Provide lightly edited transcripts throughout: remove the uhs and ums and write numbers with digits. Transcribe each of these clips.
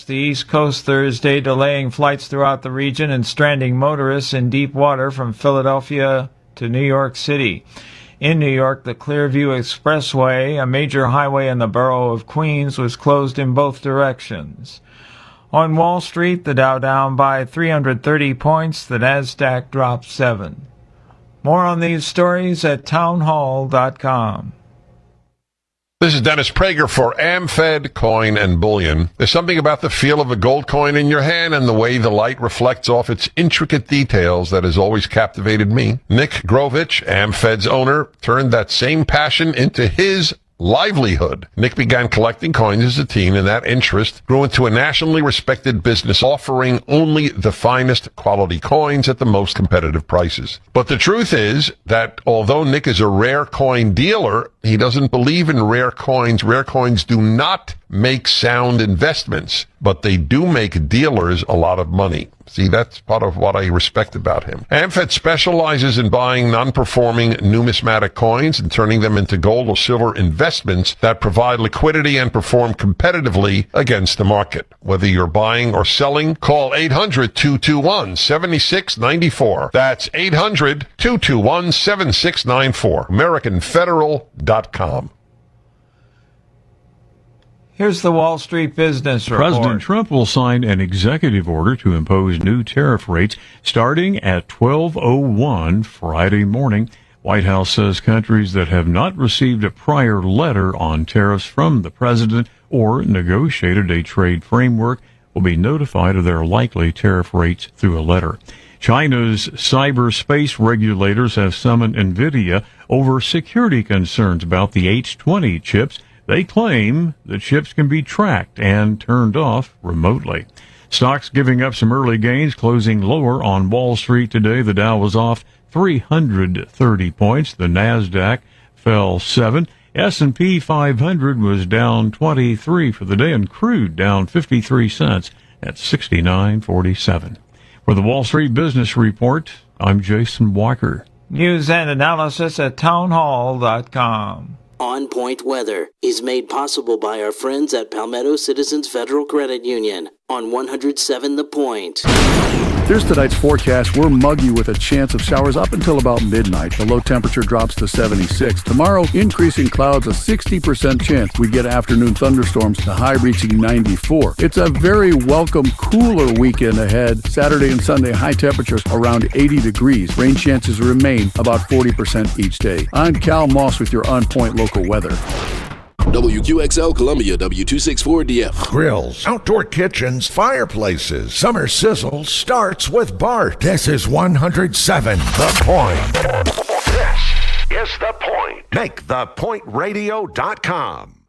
across the East Coast Thursday, delaying flights throughout the region and stranding motorists in deep water from Philadelphia to New York City. In New York, the Clearview Expressway, a major highway in the borough of Queens, was closed in both directions. On Wall Street, the Dow down by 330 points, the Nasdaq dropped 7. More on these stories at townhall.com. This is Dennis Prager for AmFed Coin and Bullion. There's something about the feel of a gold coin in your hand and the way the light reflects off its intricate details that has always captivated me. Nick Grovich, AmFed's owner, turned that same passion into his livelihood. Nick began collecting coins as a teen, and that interest grew into a nationally respected business offering only the finest quality coins at the most competitive prices. But the truth is that although Nick is a rare coin dealer, he doesn't believe in rare coins. Rare coins do not make sound investments, but they do make dealers a lot of money. See, that's part of what I respect about him. AmFed specializes in buying non-performing numismatic coins and turning them into gold or silver investments that provide liquidity and perform competitively against the market. Whether you're buying or selling, call 800-221-7694. That's 800-221-7694. AmericanFederal.com. Here's the Wall Street Business Report. President Trump will sign an executive order to impose new tariff rates starting at 12:01 Friday morning. White House says countries that have not received a prior letter on tariffs from the president or negotiated a trade framework will be notified of their likely tariff rates through a letter. China's cyberspace regulators have summoned NVIDIA over security concerns about the H20 chips. They claim the chips can be tracked and turned off remotely. Stocks giving up some early gains, closing lower on Wall Street today. The Dow was off 330 points. The Nasdaq fell 7. S&P 500 was down 23 for the day, and crude down 53 cents at 69.47. For the Wall Street Business Report, I'm Jason Walker. News and analysis at townhall.com. On Point Weather is made possible by our friends at Palmetto Citizens Federal Credit Union on 107 The Point. Here's tonight's forecast. We're muggy with a chance of showers up until about midnight. The low temperature drops to 76. Tomorrow, increasing clouds, a 60% chance we get afternoon thunderstorms, the high reaching 94. It's a very welcome, cooler weekend ahead. Saturday and Sunday, high temperatures around 80 degrees. Rain chances remain about 40% each day. I'm Cal Moss with your On Point local weather. WQXL Columbia, W264DF. Grills, outdoor kitchens, fireplaces, summer sizzle starts with Bart. This is 107 The Point. This is The Point. Make thepointradio.com.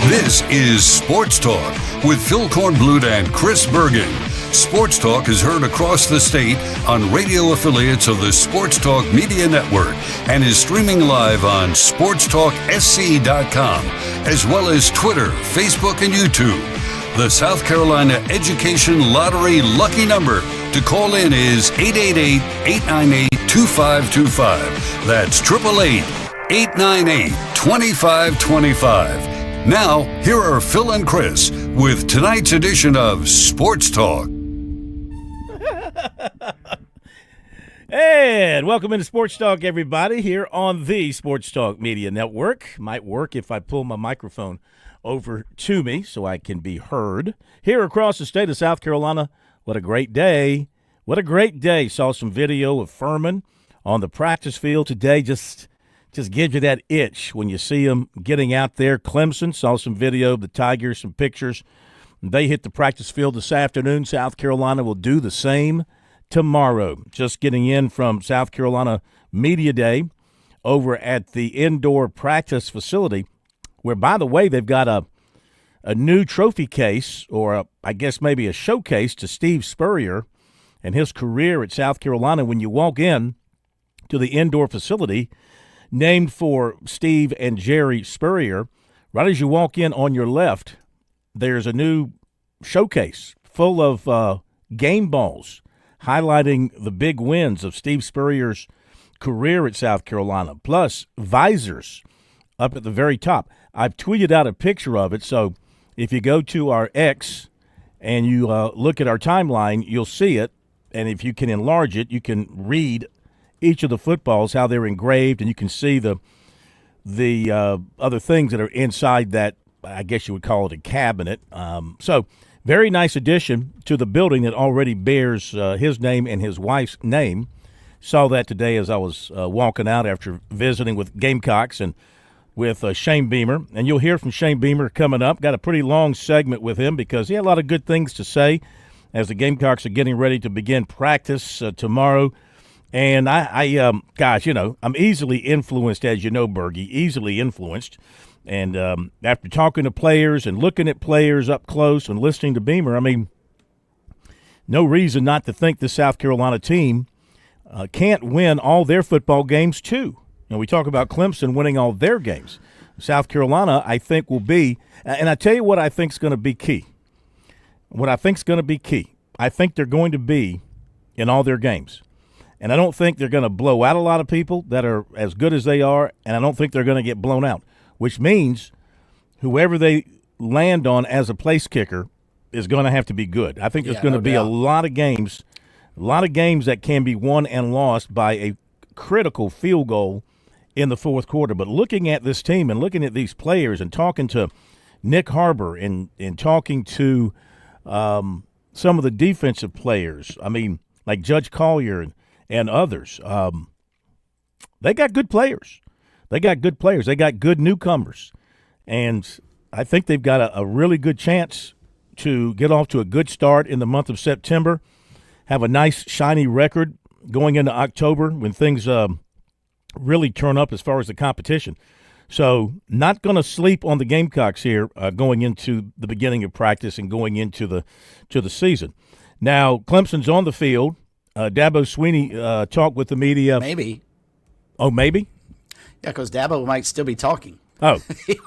This is Sports Talk with Phil Kornblut and Chris Bergen. Sports Talk is heard across the state on radio affiliates of the Sports Talk Media Network and is streaming live on SportsTalkSC.com, as well as Twitter, Facebook, and YouTube. The South Carolina Education Lottery lucky number to call in is 888-898-2525. That's 888-898-2525. Now, here are Phil and Chris with tonight's edition of Sports Talk. And welcome into Sports Talk, everybody, here on the Sports Talk Media Network. Might work if I pull my microphone over to me so I can be heard. Here across the state of South Carolina, what a great day. What a great day. Saw some video of Furman on the practice field today. Just gives you that itch when you see them getting out there. Clemson, saw some video of the Tigers, some pictures. They hit the practice field this afternoon. South Carolina will do the same tomorrow. Just getting in from South Carolina Media Day over at the indoor practice facility, where, by the way, they've got a new trophy case, or I guess maybe a showcase to Steve Spurrier and his career at South Carolina. When you walk in to the indoor facility named for Steve and Jerry Spurrier, right as you walk in on your left, there's a new showcase full of game balls highlighting the big wins of Steve Spurrier's career at South Carolina, plus visors up at the very top. I've tweeted out a picture of it, so if you go to our X and you look at our timeline, you'll see it. And if you can enlarge it, you can read each of the footballs, how they're engraved, and you can see the other things that are inside that, I guess you would call it a cabinet. So very nice addition to the building that already bears his name and his wife's name. Saw that today as I was walking out after visiting with Gamecocks and with Shane Beamer. And you'll hear from Shane Beamer coming up. Got a pretty long segment with him because he had a lot of good things to say as the Gamecocks are getting ready to begin practice tomorrow. And gosh, I'm easily influenced, as you know, Bergie, easily influenced. And after talking to players and looking at players up close and listening to Beamer, I mean, no reason not to think the South Carolina team can't win all their football games too. We talk about Clemson winning all their games. South Carolina, I think, will be – and I tell you what I think is going to be key. What I think is going to be key, I think they're going to be in all their games. And I don't think they're going to blow out a lot of people that are as good as they are, and I don't think they're going to get blown out, which means whoever they land on as a place kicker is going to have to be good. I think there's going to be a lot of games that can be won and lost by a critical field goal in the fourth quarter. But looking at this team and looking at these players and talking to Nick Harbor and talking to some of the defensive players, I mean, like Judge Collier and others, they got good players. They got good newcomers. And I think they've got a really good chance to get off to a good start in the month of September, have a nice, shiny record going into October when things really turn up as far as the competition. So not going to sleep on the Gamecocks here going into the beginning of practice and going into the season. Now, Clemson's on the field. Dabo Swinney talked with the media. Maybe. Oh, maybe? Yeah, because Dabo might still be talking. Oh. He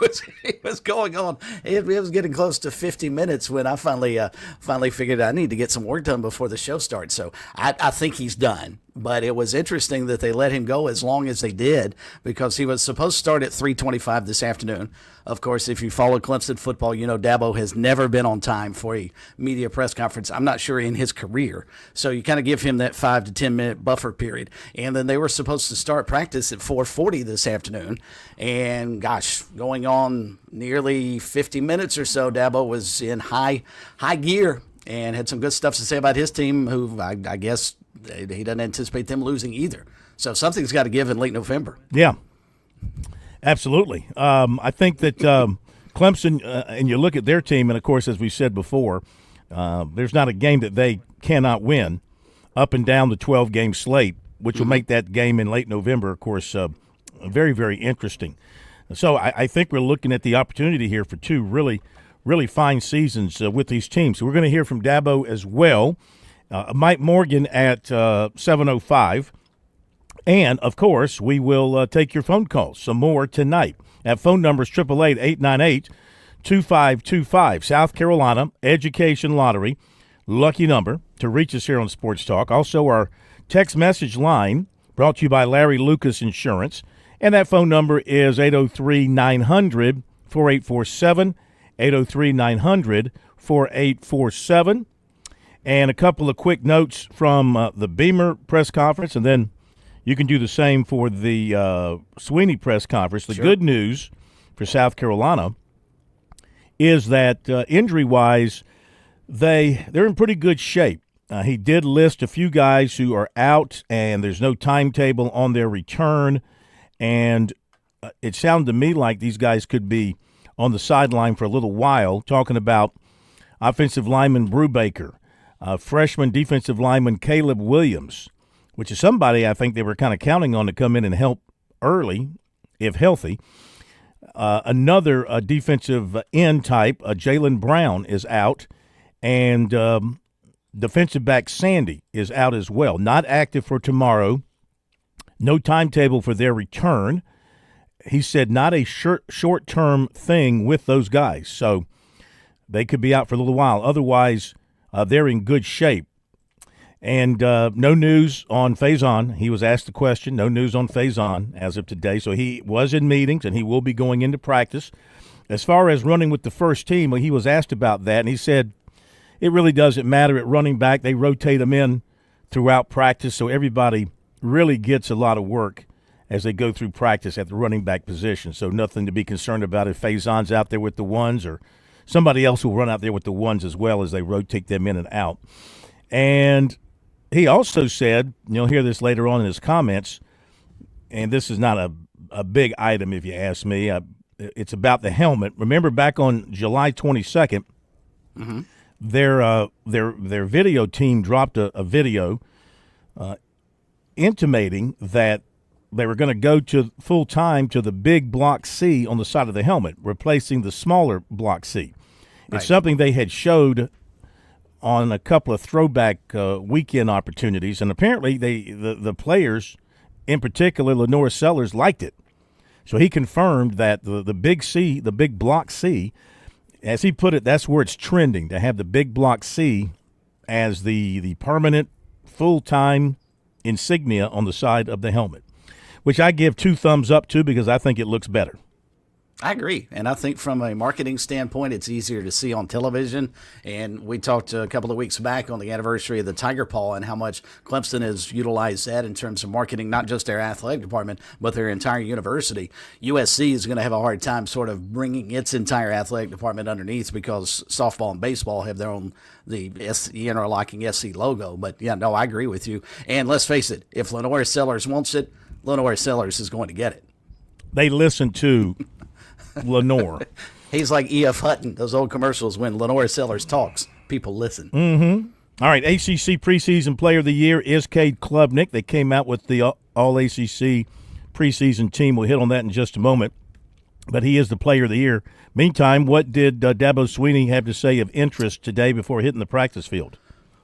was going on. It was getting close to 50 minutes when I finally figured I need to get some work done before the show starts. So I think he's done. But it was interesting that they let him go as long as they did because he was supposed to start at 3:25 this afternoon. Of course, if you follow Clemson football, you know Dabo has never been on time for a media press conference. I'm not sure in his career. So you kind of give him that 5 to 10 minute buffer period. And then they were supposed to start practice at 4:40 this afternoon. And gosh, going on nearly 50 minutes or so, Dabo was in high gear and had some good stuff to say about his team, who I guess he doesn't anticipate them losing either. So something's got to give in late November. Yeah, absolutely. I think that Clemson, and you look at their team, and, of course, as we said before, there's not a game that they cannot win up and down the 12-game slate, which will make that game in late November, of course, very, very interesting. So I think we're looking at the opportunity here for two really, really fine seasons with these teams. So we're going to hear from Dabo as well. Mike Morgan at 7:05. And, of course, we will take your phone calls, some more tonight. That phone number is 888-898-2525. South Carolina Education Lottery, lucky number to reach us here on Sports Talk. Also, our text message line brought to you by Larry Lucas Insurance. And that phone number is 803-900-4847, 803-900-4847. And a couple of quick notes from the Beamer press conference, and then you can do the same for the Swinney press conference. The good news for South Carolina is that injury-wise, they're in pretty good shape. He did list a few guys who are out, and there's no timetable on their return. And it sounded to me like these guys could be on the sideline for a little while, talking about offensive lineman Brubaker, freshman defensive lineman Caleb Williams, which is somebody I think they were kind of counting on to come in and help early, if healthy. Another defensive end type, Jalen Brown, is out, and defensive back Sandy is out as well. Not active for tomorrow. No timetable for their return. He said not a short-term thing with those guys, so they could be out for a little while. Otherwise, they're in good shape. And no news on Faison. He was asked the question. No news on Faison as of today. So he was in meetings, and he will be going into practice. As far as running with the first team, well, he was asked about that, and he said it really doesn't matter at running back. They rotate them in throughout practice, so everybody really gets a lot of work as they go through practice at the running back position. So nothing to be concerned about if Faison's out there with the ones, or somebody else will run out there with the ones as well as they rotate them in and out. And he also said, you'll hear this later on in his comments, and this is not a big item if you ask me. It's about the helmet. Remember back on July 22nd, their video team dropped a video intimating that they were going to go to full time to the big Block C on the side of the helmet, replacing the smaller Block C. Right. It's something they had showed on a couple of throwback weekend opportunities, and apparently the players, in particular Lenore Sellers, liked it. So he confirmed that the big C, the big Block C, as he put it, that's where it's trending, to have the big Block C as the permanent, full-time insignia on the side of the helmet, which I give 2 thumbs up to because I think it looks better. I agree. And I think from a marketing standpoint, it's easier to see on television. And we talked a couple of weeks back on the anniversary of the Tiger Paw and how much Clemson has utilized that in terms of marketing, not just their athletic department, but their entire university. USC is going to have a hard time sort of bringing its entire athletic department underneath because softball and baseball have their own, the interlocking SC logo. But, yeah, no, I agree with you. And let's face it, if Lenore Sellers wants it, Lenore Sellers is going to get it. They listen to Lenore. He's like E.F. Hutton, those old commercials when Lenore Sellers talks, people listen. Mm-hmm. All right, ACC preseason player of the year is Cade Klubnik. They came out with the all-ACC preseason team. We'll hit on that in just a moment. But he is the player of the year. Meantime, what did Dabo Swinney have to say of interest today before hitting the practice field?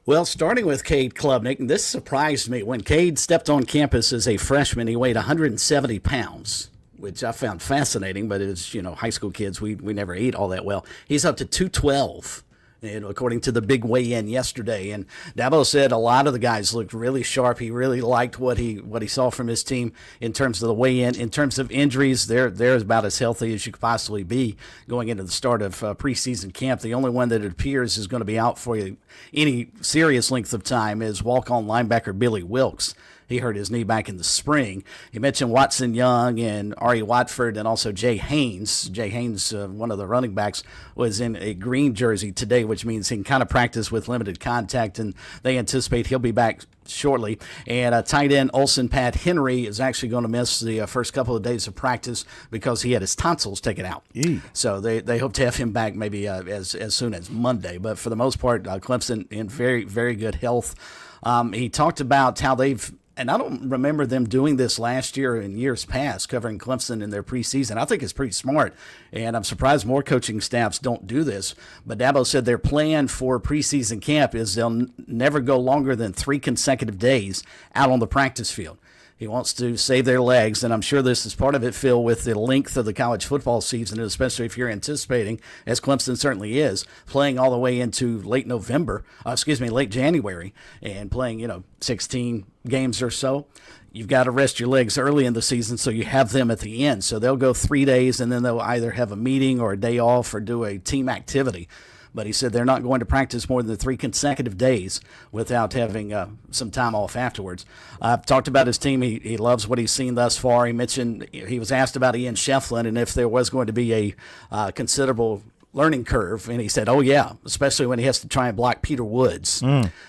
Well, starting with Cade Klubnik, and this surprised me. When Cade stepped on campus as a freshman, he weighed 170 pounds. Which I found fascinating, but it's, high school kids, we never ate all that well. He's up to 212, according to the big weigh-in yesterday. And Dabo said a lot of the guys looked really sharp. He really liked what he saw from his team in terms of the weigh-in. In terms of injuries, they're about as healthy as you could possibly be going into the start of preseason camp. The only one that it appears is going to be out for any serious length of time is walk-on linebacker Billy Wilkes. He hurt his knee back in the spring. He mentioned Watson Young and Ari Watford and also Jay Haynes. Jay Haynes, one of the running backs, was in a green jersey today, which means he can kind of practice with limited contact, and they anticipate he'll be back shortly. And tight end Olsen Pat Henry is actually going to miss the first couple of days of practice because he had his tonsils taken out. So they hope to have him back maybe as soon as Monday. But for the most part, Clemson in very, very good health. He talked about how they've, and I don't remember them doing this last year and years past, covering Clemson in their preseason. I think it's pretty smart, and I'm surprised more coaching staffs don't do this. But Dabo said their plan for preseason camp is they'll never go longer than 3 consecutive days out on the practice field. He wants to save their legs, and I'm sure this is part of it, Phil, with the length of the college football season, and especially if you're anticipating, as Clemson certainly is, playing all the way into late January, and playing, 16 games or so. You've got to rest your legs early in the season so you have them at the end. So they'll go 3 days, and then they'll either have a meeting or a day off or do a team activity. But he said they're not going to practice more than 3 consecutive days without having some time off afterwards. I've talked about his team. He loves what he's seen thus far. He mentioned he was asked about Ian Shefflin and if there was going to be a considerable learning curve, and he said, "Oh yeah, especially when he has to try and block Peter Woods."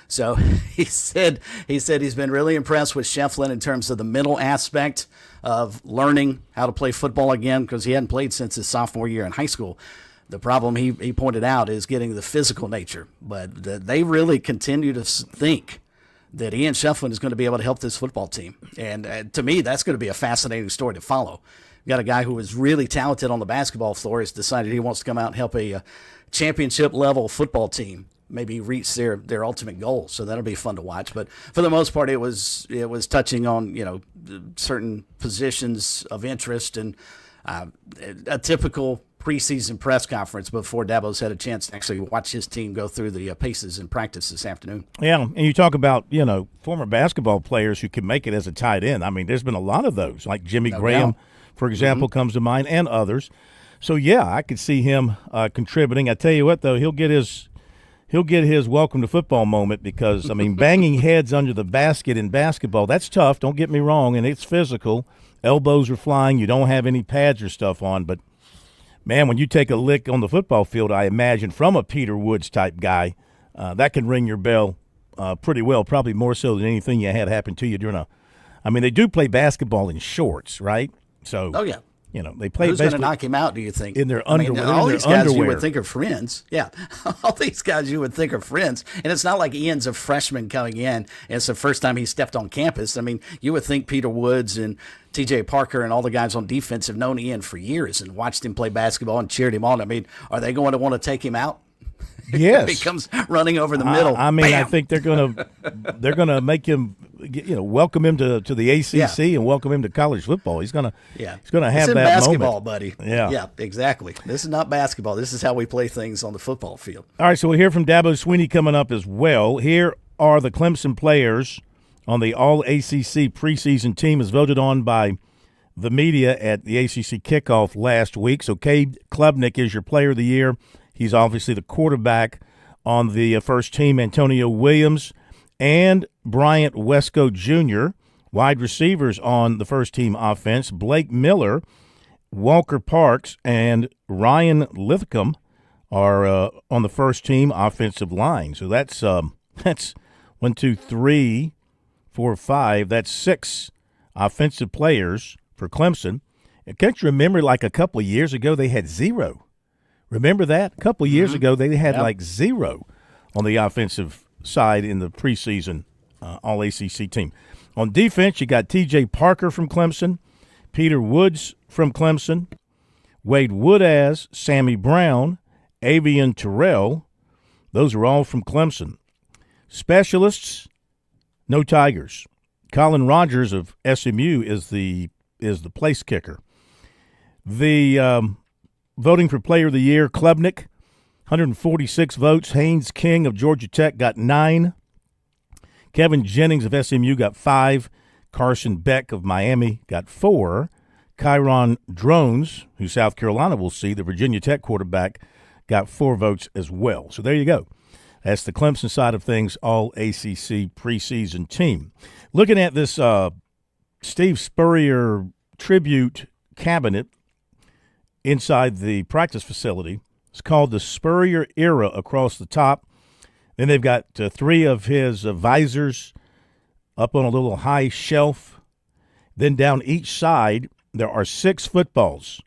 So he said he's been really impressed with Shefflin in terms of the mental aspect of learning how to play football again because he hadn't played since his sophomore year in high school. The problem he pointed out is getting the physical nature, but they really continue to think that Ian Shefflin is going to be able to help this football team. And to me, that's going to be a fascinating story to follow. You got a guy who is really talented on the basketball floor has decided he wants to come out and help a championship-level football team maybe reach their ultimate goal. So that'll be fun to watch. But for the most part, it was touching on certain positions of interest and a typical preseason press conference before Dabo's had a chance to actually watch his team go through the paces in practice this afternoon. Yeah, and you talk about, former basketball players who can make it as a tight end. I mean, there's been a lot of those, like Jimmy Graham, for example, comes to mind, and others. So yeah, I could see him contributing. I tell you what, though, he'll get his welcome to football moment because, I mean, banging heads under the basket in basketball, that's tough. Don't get me wrong, and it's physical. Elbows are flying. You don't have any pads or stuff on. But, man, when you take a lick on the football field, I imagine, from a Peter Woods type guy, that can ring your bell pretty well, probably more so than anything you had happen to you during I mean, they do play basketball in shorts, right? So, oh, yeah. You know, they play. Who's going to knock him out, do you think? In their underwear. All these guys you would think are friends. Yeah. All these guys you would think are friends. And it's not like Ian's a freshman coming in, and it's the first time he stepped on campus. I mean, you would think Peter Woods and TJ Parker and all the guys on defense have known Ian for years and watched him play basketball and cheered him on. I mean, are they going to want to take him out? Yes. He comes running over the middle. I mean, Bam! I think they're gonna make him, welcome him to the ACC and welcome him to college football. He's gonna have that basketball, moment. buddy. Yeah, exactly. This is not basketball. This is how we play things on the football field. All right, so we'll hear from Dabo Swinney coming up as well. Here are the Clemson players on the All-ACC preseason team as voted on by the media at the ACC kickoff last week. So Cade Klubnik is your player of the year. He's obviously the quarterback on the first team. Antonio Williams and Bryant Wesco Jr., wide receivers on the first team offense. Blake Miller, Walker Parks, and Ryan Lithcomb are on the first team offensive line. So that's 1, 2, 3, 4, 5. That's 6 offensive players for Clemson. And can't you remember, like a couple of years ago, they had 0? Remember that? A couple of years ago, they had like 0 on the offensive side in the preseason All-ACC team. On defense, you got T.J. Parker from Clemson, Peter Woods from Clemson, Wade Woodaz, Sammy Brown, Avian Terrell. Those are all from Clemson. Specialists, no Tigers. Colin Rogers of SMU is the place kicker. The voting for player of the year, Klubnik, 146 votes. Haynes King of Georgia Tech got 9. Kevin Jennings of SMU got 5. Carson Beck of Miami got 4. Kyron Drones, who South Carolina will see, the Virginia Tech quarterback, got 4 votes as well. So there you go. That's the Clemson side of things, All-ACC preseason team. Looking at this Steve Spurrier tribute cabinet inside the practice facility, it's called the Spurrier Era across the top. Then they've got 3 of his visors up on a little high shelf. Then down each side, there are 6 footballs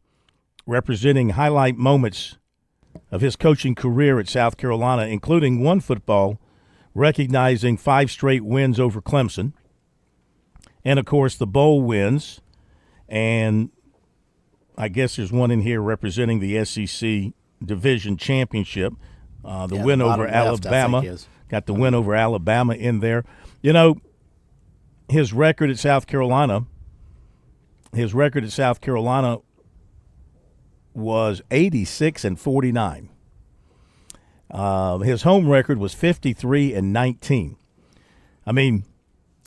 representing highlight moments of his coaching career at South Carolina, including 1 football recognizing 5 straight wins over Clemson. And, of course, the bowl wins. And I guess there's one in here representing the SEC Division Championship. The win over Alabama. Got the win over Alabama in there. You know, his record at South Carolina was 86-49. His home record was 53-19. I mean,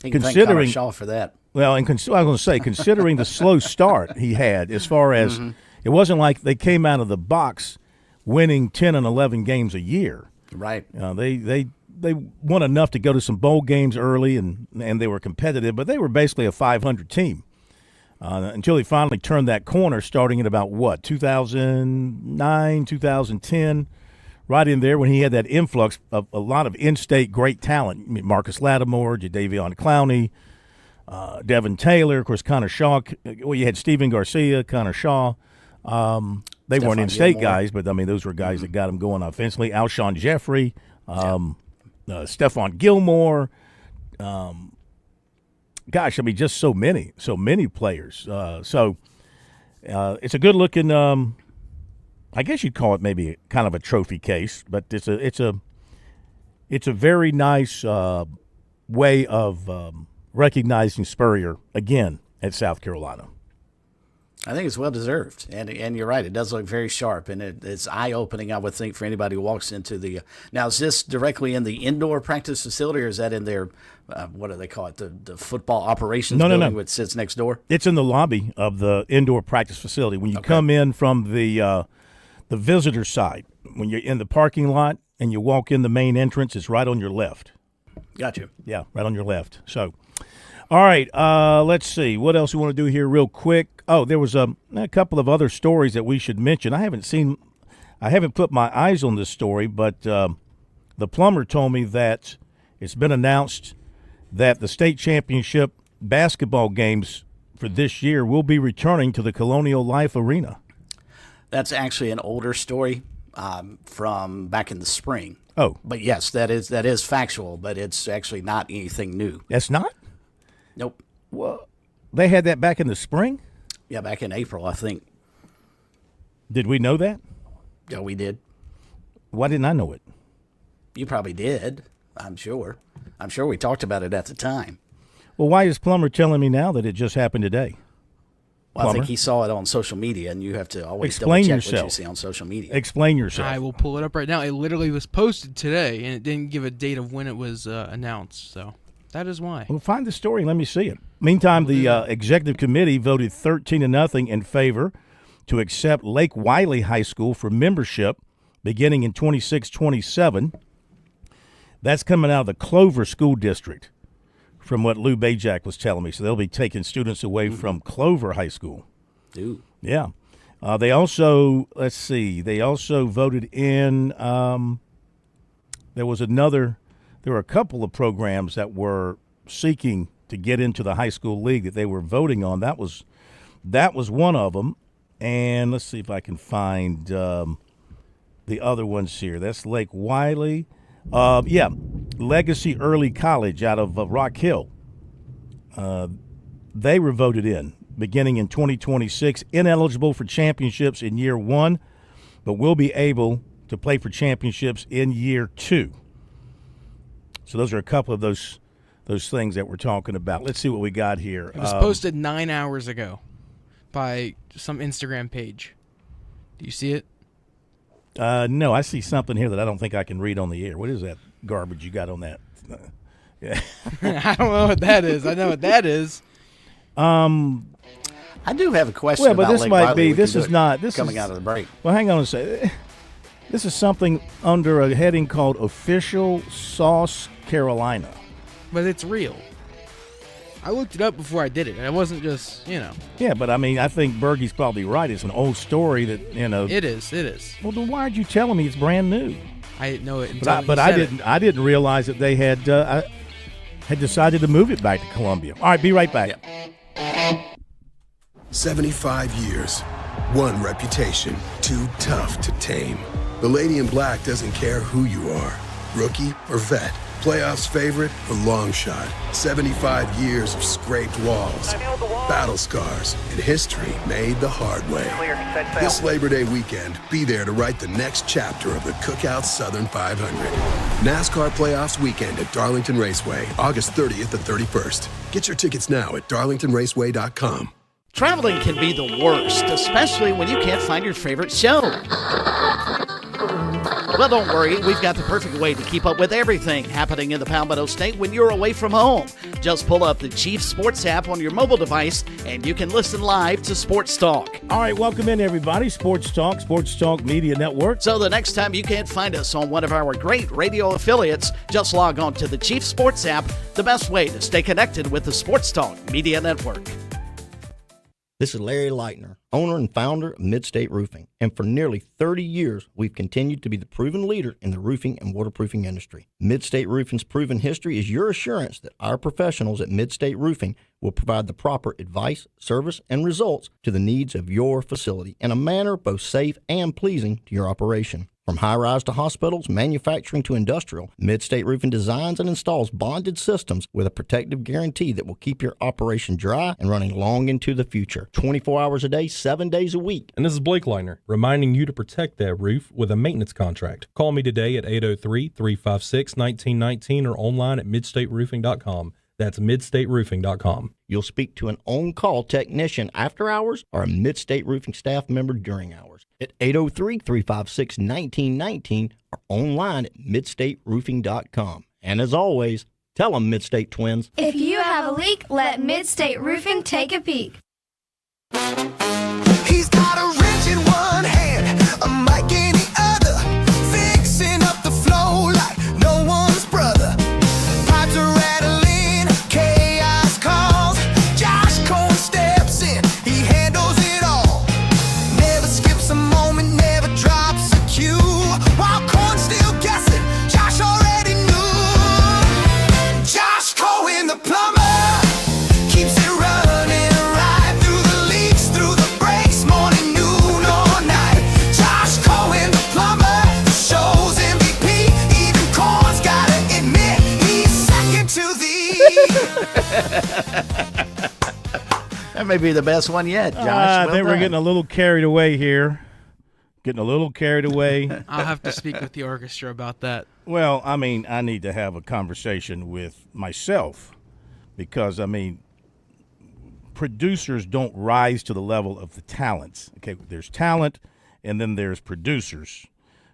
considering Shaw for that. Well, and I was going to say, considering the slow start he had, as far as it wasn't like they came out of the box winning 10 and 11 games a year. Right. They won enough to go to some bowl games early, and they were competitive, but they were basically a 500 team until he finally turned that corner, starting at about 2009, 2010, right in there when he had that influx of a lot of in-state great talent. Marcus Lattimore, Jadeveon Clowney, Devin Taylor, of course, Connor Shaw. Well, you had Stephen Garcia, Connor Shaw. They weren't in-state guys, but, I mean, those were guys that got him going offensively. Alshon Jeffrey, Stephon Gilmore. Gosh, I mean, just so many players. So it's a good-looking, I guess you'd call it maybe kind of a trophy case, but it's a very nice way of recognizing Spurrier again at South Carolina. I think it's well deserved, and you're right. It does look very sharp, and it's eye opening. I would think for anybody who walks into the. Now, is this directly in the indoor practice facility, or is that in their what do they call it? The football operations building, which sits next door. It's in the lobby of the indoor practice facility. When you come in from the visitor side, when you're in the parking lot and you walk in the main entrance, it's right on your left. Gotcha. Yeah, right on your left. So. All right, let's see. What else we want to do here real quick? Oh, there was a couple of other stories that we should mention. I haven't put my eyes on this story, but the plumber told me that it's been announced that the state championship basketball games for this year will be returning to the Colonial Life Arena. That's actually an older story from back in the spring. Oh. But yes, that is factual, but it's actually not anything new. That's not? Nope. Well, they had that back in the spring? Yeah, back in April, I think. Did we know that? Yeah, we did. Why didn't I know it? You probably did, I'm sure. I'm sure we talked about it at the time. Well, why is Plummer telling me now that it just happened today? Well, I think he saw it on social media, and you have to always Explain double-check yourself. what you see on social media. Explain yourself. I will pull it up right now. It literally was posted today, and it didn't give a date of when it was announced, so... That is why. Well, find the story and let me see it. Meantime, the executive committee voted 13-0 in favor to accept Lake Wiley High School for membership beginning in 26-27. That's coming out of the Clover School District, from what Lou Bajak was telling me. So they'll be taking students away from Clover High School. Ooh. Yeah. They also, let's see, they also voted in, there were a couple of programs that were seeking to get into the high school league that they were voting on. That was one of them. And let's see if I can find the other ones here. That's Lake Wiley. Legacy Early College out of Rock Hill. They were voted in beginning in 2026, ineligible for championships in year one, but will be able to play for championships in year two. So those are a couple of those things that we're talking about. Let's see what we got here. It was posted 9 hours ago by some Instagram page. Do you see it? No, I see something here that I don't think I can read on the air. What is that garbage you got on that? Yeah. I don't know what that is. I know what that is. I do have a question well, but about this Lake might Wiley. be. This is not. This coming is, out of the break. Well, hang on a second. This is something under a heading called Official Sauce Carolina. But it's real. I looked it up before I did it, and it wasn't just, Yeah, but I mean, I think Bergie's probably right. It's an old story that, It is. Well, then why'd you tell me it's brand new? I didn't know it until But I didn't realize that they had decided to move it back to Columbia. All right, be right back. Yeah. 75 years, one reputation, too tough to tame. The Lady in Black doesn't care who you are, rookie or vet, playoffs favorite or long shot. 75 years of scraped walls, battle scars, and history made the hard way. This Labor Day weekend, be there to write the next chapter of the Cookout Southern 500. NASCAR Playoffs Weekend at Darlington Raceway, August 30th to 31st. Get your tickets now at darlingtonraceway.com. Traveling can be the worst, especially when you can't find your favorite show. Well, don't worry. We've got the perfect way to keep up with everything happening in the Palmetto State when you're away from home. Just pull up the Chief Sports app on your mobile device, and you can listen live to Sports Talk. All right, welcome in, everybody. Sports Talk Media Network. So the next time you can't find us on one of our great radio affiliates, just log on to the Chief Sports app, the best way to stay connected with the Sports Talk Media Network. This is Larry Leitner, owner and founder of Midstate Roofing, and for nearly 30 years, we've continued to be the proven leader in the roofing and waterproofing industry. Midstate Roofing's proven history is your assurance that our professionals at Midstate Roofing will provide the proper advice, service, and results to the needs of your facility in a manner both safe and pleasing to your operation. From high-rise to hospitals, manufacturing to industrial, Midstate Roofing designs and installs bonded systems with a protective guarantee that will keep your operation dry and running long into the future. 24 hours a day, 7 days a week. And this is Blake Leitner, reminding you to protect that roof with a maintenance contract. Call me today at 803-356-1919 or online at midstateroofing.com. That's midstateroofing.com. You'll speak to an on-call technician after hours or a Midstate Roofing staff member during hours at 803-356-1919 or online at midstateroofing.com. And as always, tell them Midstate Twins. If you have a leak, let Midstate Roofing take a peek. He's got a wrench in one hand, a mic in the other, fixing up the flow like no one's brother. Pipes are rattling, chaos calls. Josh Cole steps in, he handles it all. Never skips a moment, never drops a cue. While Cole's still guessing, Josh already knew. Josh Cole in the plumber keeps it running right through the leaks, through the breaks, morning, noon, or night. Josh Cole in the plumber, the show's MVP. Even Cole's gotta admit he's second to That may be the best one yet, Josh. I Well think we're done. getting a little carried away here. Getting a little carried away. I'll have to speak with the orchestra about that. Well, I mean, I need to have a conversation with myself because, I mean, producers don't rise to the level of the talents. Okay, there's talent, and then there's producers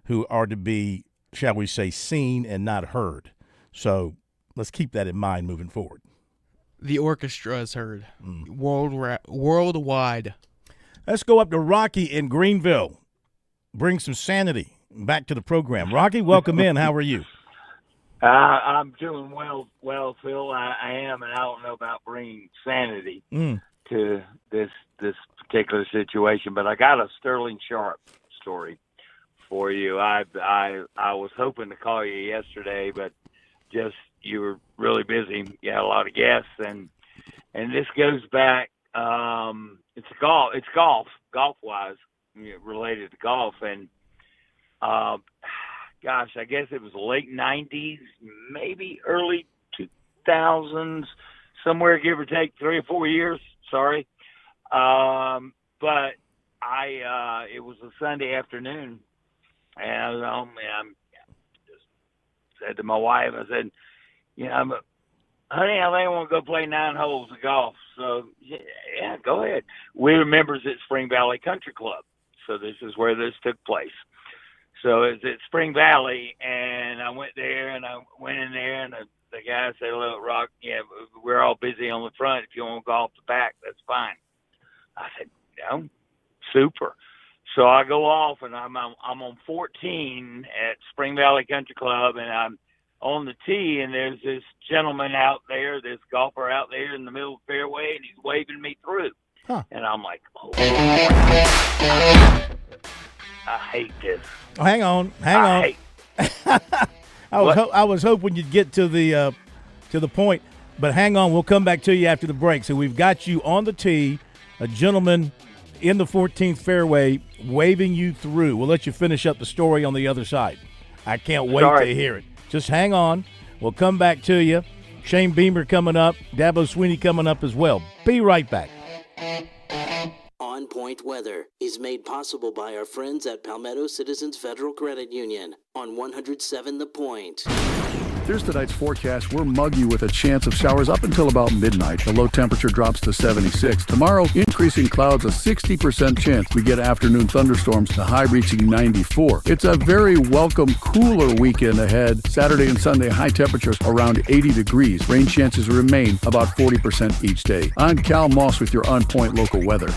who are to be, shall we say, seen and not heard. So let's keep that in mind moving forward. The orchestra is heard worldwide. Let's go up to Rocky in Greenville. Bring some sanity back to the program. Rocky, welcome in. How are you? I'm doing well, Phil. I am, and I don't know about bringing sanity to this particular situation, but I got a Sterling Sharp story for you. I was hoping to call you yesterday, but just you were really busy. You had a lot of guests, and this goes back. It's golf wise related to golf, and gosh, I guess it was late 90s, maybe early 2000s, somewhere give or take 3 or 4 years. Sorry, but it was a Sunday afternoon, and I just said to my wife, I said, honey, I think I want to go play 9 holes of golf. So, yeah, go ahead. We were members at Spring Valley Country Club. So this is where this took place. So it's at Spring Valley, and I went there, and I went in there, and the guy said, look, Rock, yeah, we're all busy on the front. If you want to go off the back, that's fine. I said, super. So I go off, and I'm on 14 at Spring Valley Country Club, and I'm on the tee, and there's this gentleman out there, this golfer out there in the middle of the fairway, and he's waving me through. Huh. And I'm like, oh, I hate this. Oh, hang on. I was hoping you'd get to the point, but hang on. We'll come back to you after the break. So we've got you on the tee, a gentleman in the 14th fairway waving you through. We'll let you finish up the story on the other side. I can't wait to hear it. Just hang on. We'll come back to you. Shane Beamer coming up. Dabo Sweeney coming up as well. Be right back. On Point Weather is made possible by our friends at Palmetto Citizens Federal Credit Union on 107 The Point. Here's tonight's forecast. We're muggy with a chance of showers up until about midnight. The low temperature drops to 76. Tomorrow, increasing clouds, a 60% chance we get afternoon thunderstorms, the high reaching 94. It's a very welcome, cooler weekend ahead. Saturday and Sunday, high temperatures around 80 degrees. Rain chances remain about 40% each day. I'm Cal Moss with your On Point local weather.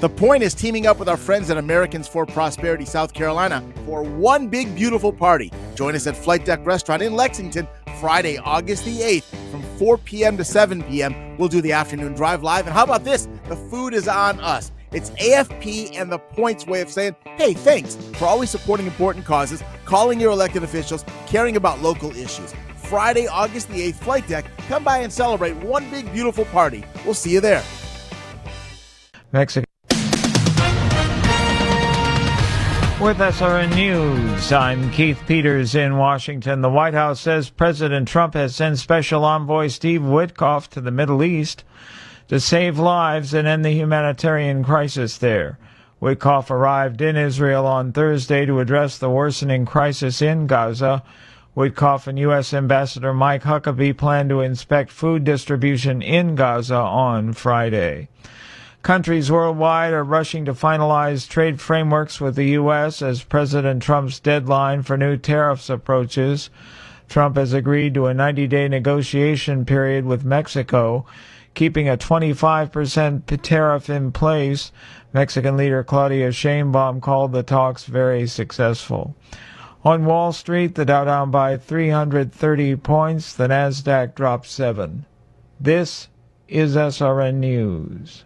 The Point is teaming up with our friends at Americans for Prosperity, South Carolina for one big, beautiful party. Join us at Flight Deck Restaurant in Lexington, Friday, August the 8th from 4 p.m. to 7 p.m. We'll do the afternoon drive live. And how about this? The food is on us. It's AFP and the Point's way of saying, hey, thanks for always supporting important causes, calling your elected officials, caring about local issues. Friday, August the 8th, Flight Deck. Come by and celebrate one big, beautiful party. We'll see you there. Mexico. With SRN News, I'm Keith Peters in Washington. The White House says President Trump has sent Special Envoy Steve Witkoff to the Middle East to save lives and end the humanitarian crisis there. Witkoff arrived in Israel on Thursday to address the worsening crisis in Gaza, Witkoff and U.S. Ambassador Mike Huckabee plan to inspect food distribution in Gaza on Friday. Countries worldwide are rushing to finalize trade frameworks with the U.S. as President Trump's deadline for new tariffs approaches. Trump has agreed to a 90-day negotiation period with Mexico, keeping a 25% tariff in place. Mexican leader Claudia Sheinbaum called the talks very successful. On Wall Street, the Dow down by 330 points, the Nasdaq dropped 7. This is SRN News.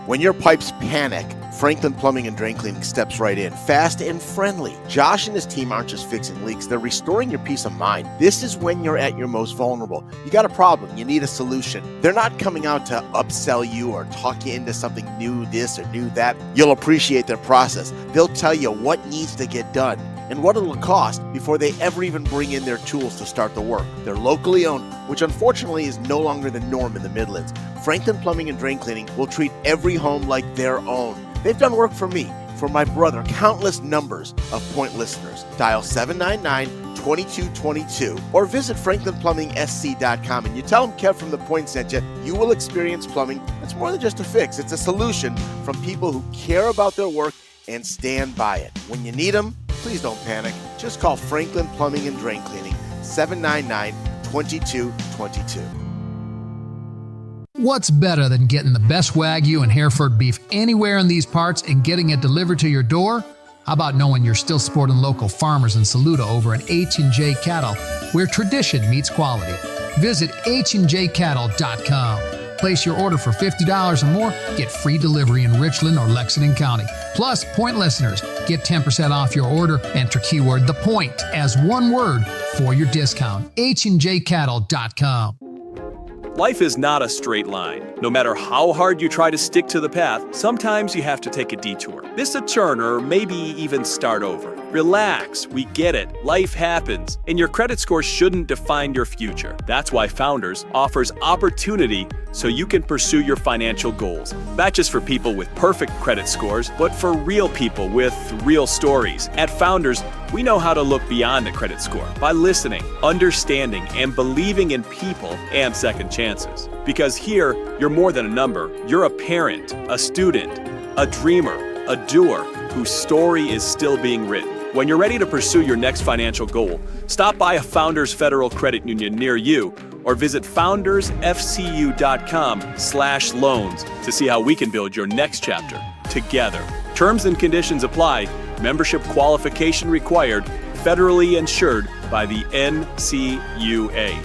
When your pipes panic, Franklin Plumbing and Drain Cleaning steps right in, fast and friendly. Josh and his team aren't just fixing leaks, they're restoring your peace of mind. This is when you're at your most vulnerable. You got a problem, you need a solution. They're not coming out to upsell you or talk you into something new this or new that. You'll appreciate their process. They'll tell you what needs to get done and what it'll cost before they ever even bring in their tools to start the work. They're locally owned, which unfortunately is no longer the norm in the Midlands. Franklin Plumbing and Drain Cleaning will treat every home like their own. They've done work for me, for my brother, countless numbers of Point listeners. Dial 799-2222 or visit franklinplumbing.sc.com and you tell them Kev from The Point sent you. You will experience plumbing that's more than just a fix. It's a solution from people who care about their work and stand by it. When you need them, please don't panic. Just call Franklin Plumbing and Drain Cleaning, 799-2222. What's better than getting the best Wagyu and Hereford beef anywhere in these parts and getting it delivered to your door? How about knowing you're still supporting local farmers in Saluda over at H&J Cattle, where tradition meets quality? Visit HandJCattle.com. Place your order for $50 or more, get free delivery in Richland or Lexington County. Plus, Point listeners get 10% off your order. Enter keyword The Point as one word for your discount. HandJCattle.com. Life is not a straight line. No matter how hard you try to stick to the path, sometimes you have to take a detour. Miss a turn or maybe even start over. Relax, we get it. Life happens, and your credit score shouldn't define your future. That's why Founders offers opportunity so you can pursue your financial goals. Not just for people with perfect credit scores, but for real people with real stories. At Founders, we know how to look beyond the credit score by listening, understanding, and believing in people and second chances. Because here, you're more than a number. You're a parent, a student, a dreamer, a doer whose story is still being written. When you're ready to pursue your next financial goal, stop by a Founders Federal Credit Union near you or visit foundersfcu.com/loans to see how we can build your next chapter together. Terms and conditions apply. Membership qualification required. Federally insured by the NCUA.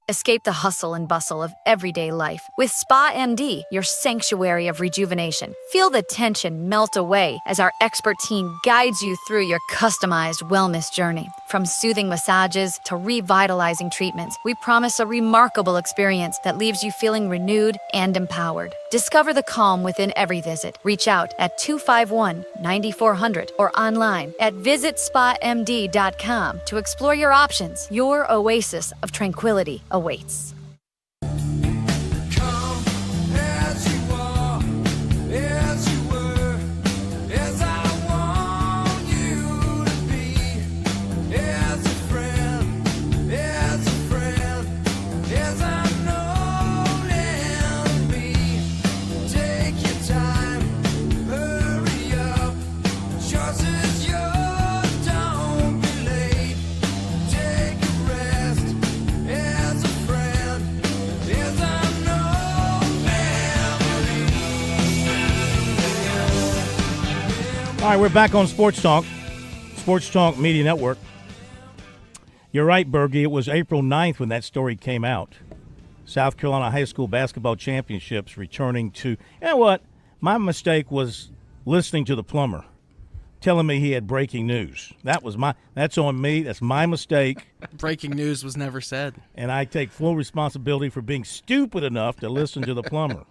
Escape the hustle and bustle of everyday life with Spa MD, your sanctuary of rejuvenation. Feel the tension melt away as our expert team guides you through your customized wellness journey. From soothing massages to revitalizing treatments, we promise a remarkable experience that leaves you feeling renewed and empowered. Discover the calm within every visit. Reach out at 251-9400 or online at visitspamd.com to explore your options. Your oasis of tranquility awaits. All right, we're back on Sports Talk Media Network. You're right, Bergie. It was April 9th when that story came out. South Carolina High School Basketball Championships returning to, you know what? My mistake was listening to the plumber telling me he had breaking news. That's on me. That's my mistake. Breaking news was never said. And I take full responsibility for being stupid enough to listen to the plumber.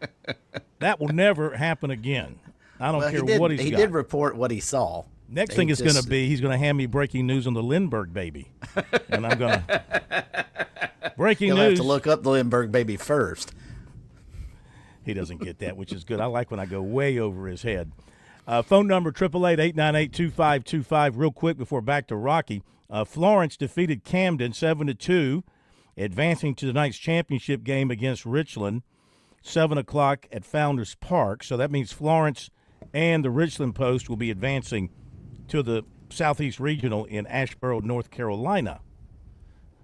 That will never happen again. I don't care what he's got. He did report what he saw. Next thing is going to be he's going to hand me breaking news on the Lindbergh baby. And I'm going to breaking He'll news. have to look up the Lindbergh baby first. He doesn't get that, which is good. I like when I go way over his head. Phone number 888-898-2525. Real quick before back to Rocky. Florence defeated Camden 7-2, advancing to tonight's championship game against Richland, 7 o'clock at Founders Park. So that means Florence and the Richland Post will be advancing to the Southeast Regional in Asheboro, North Carolina.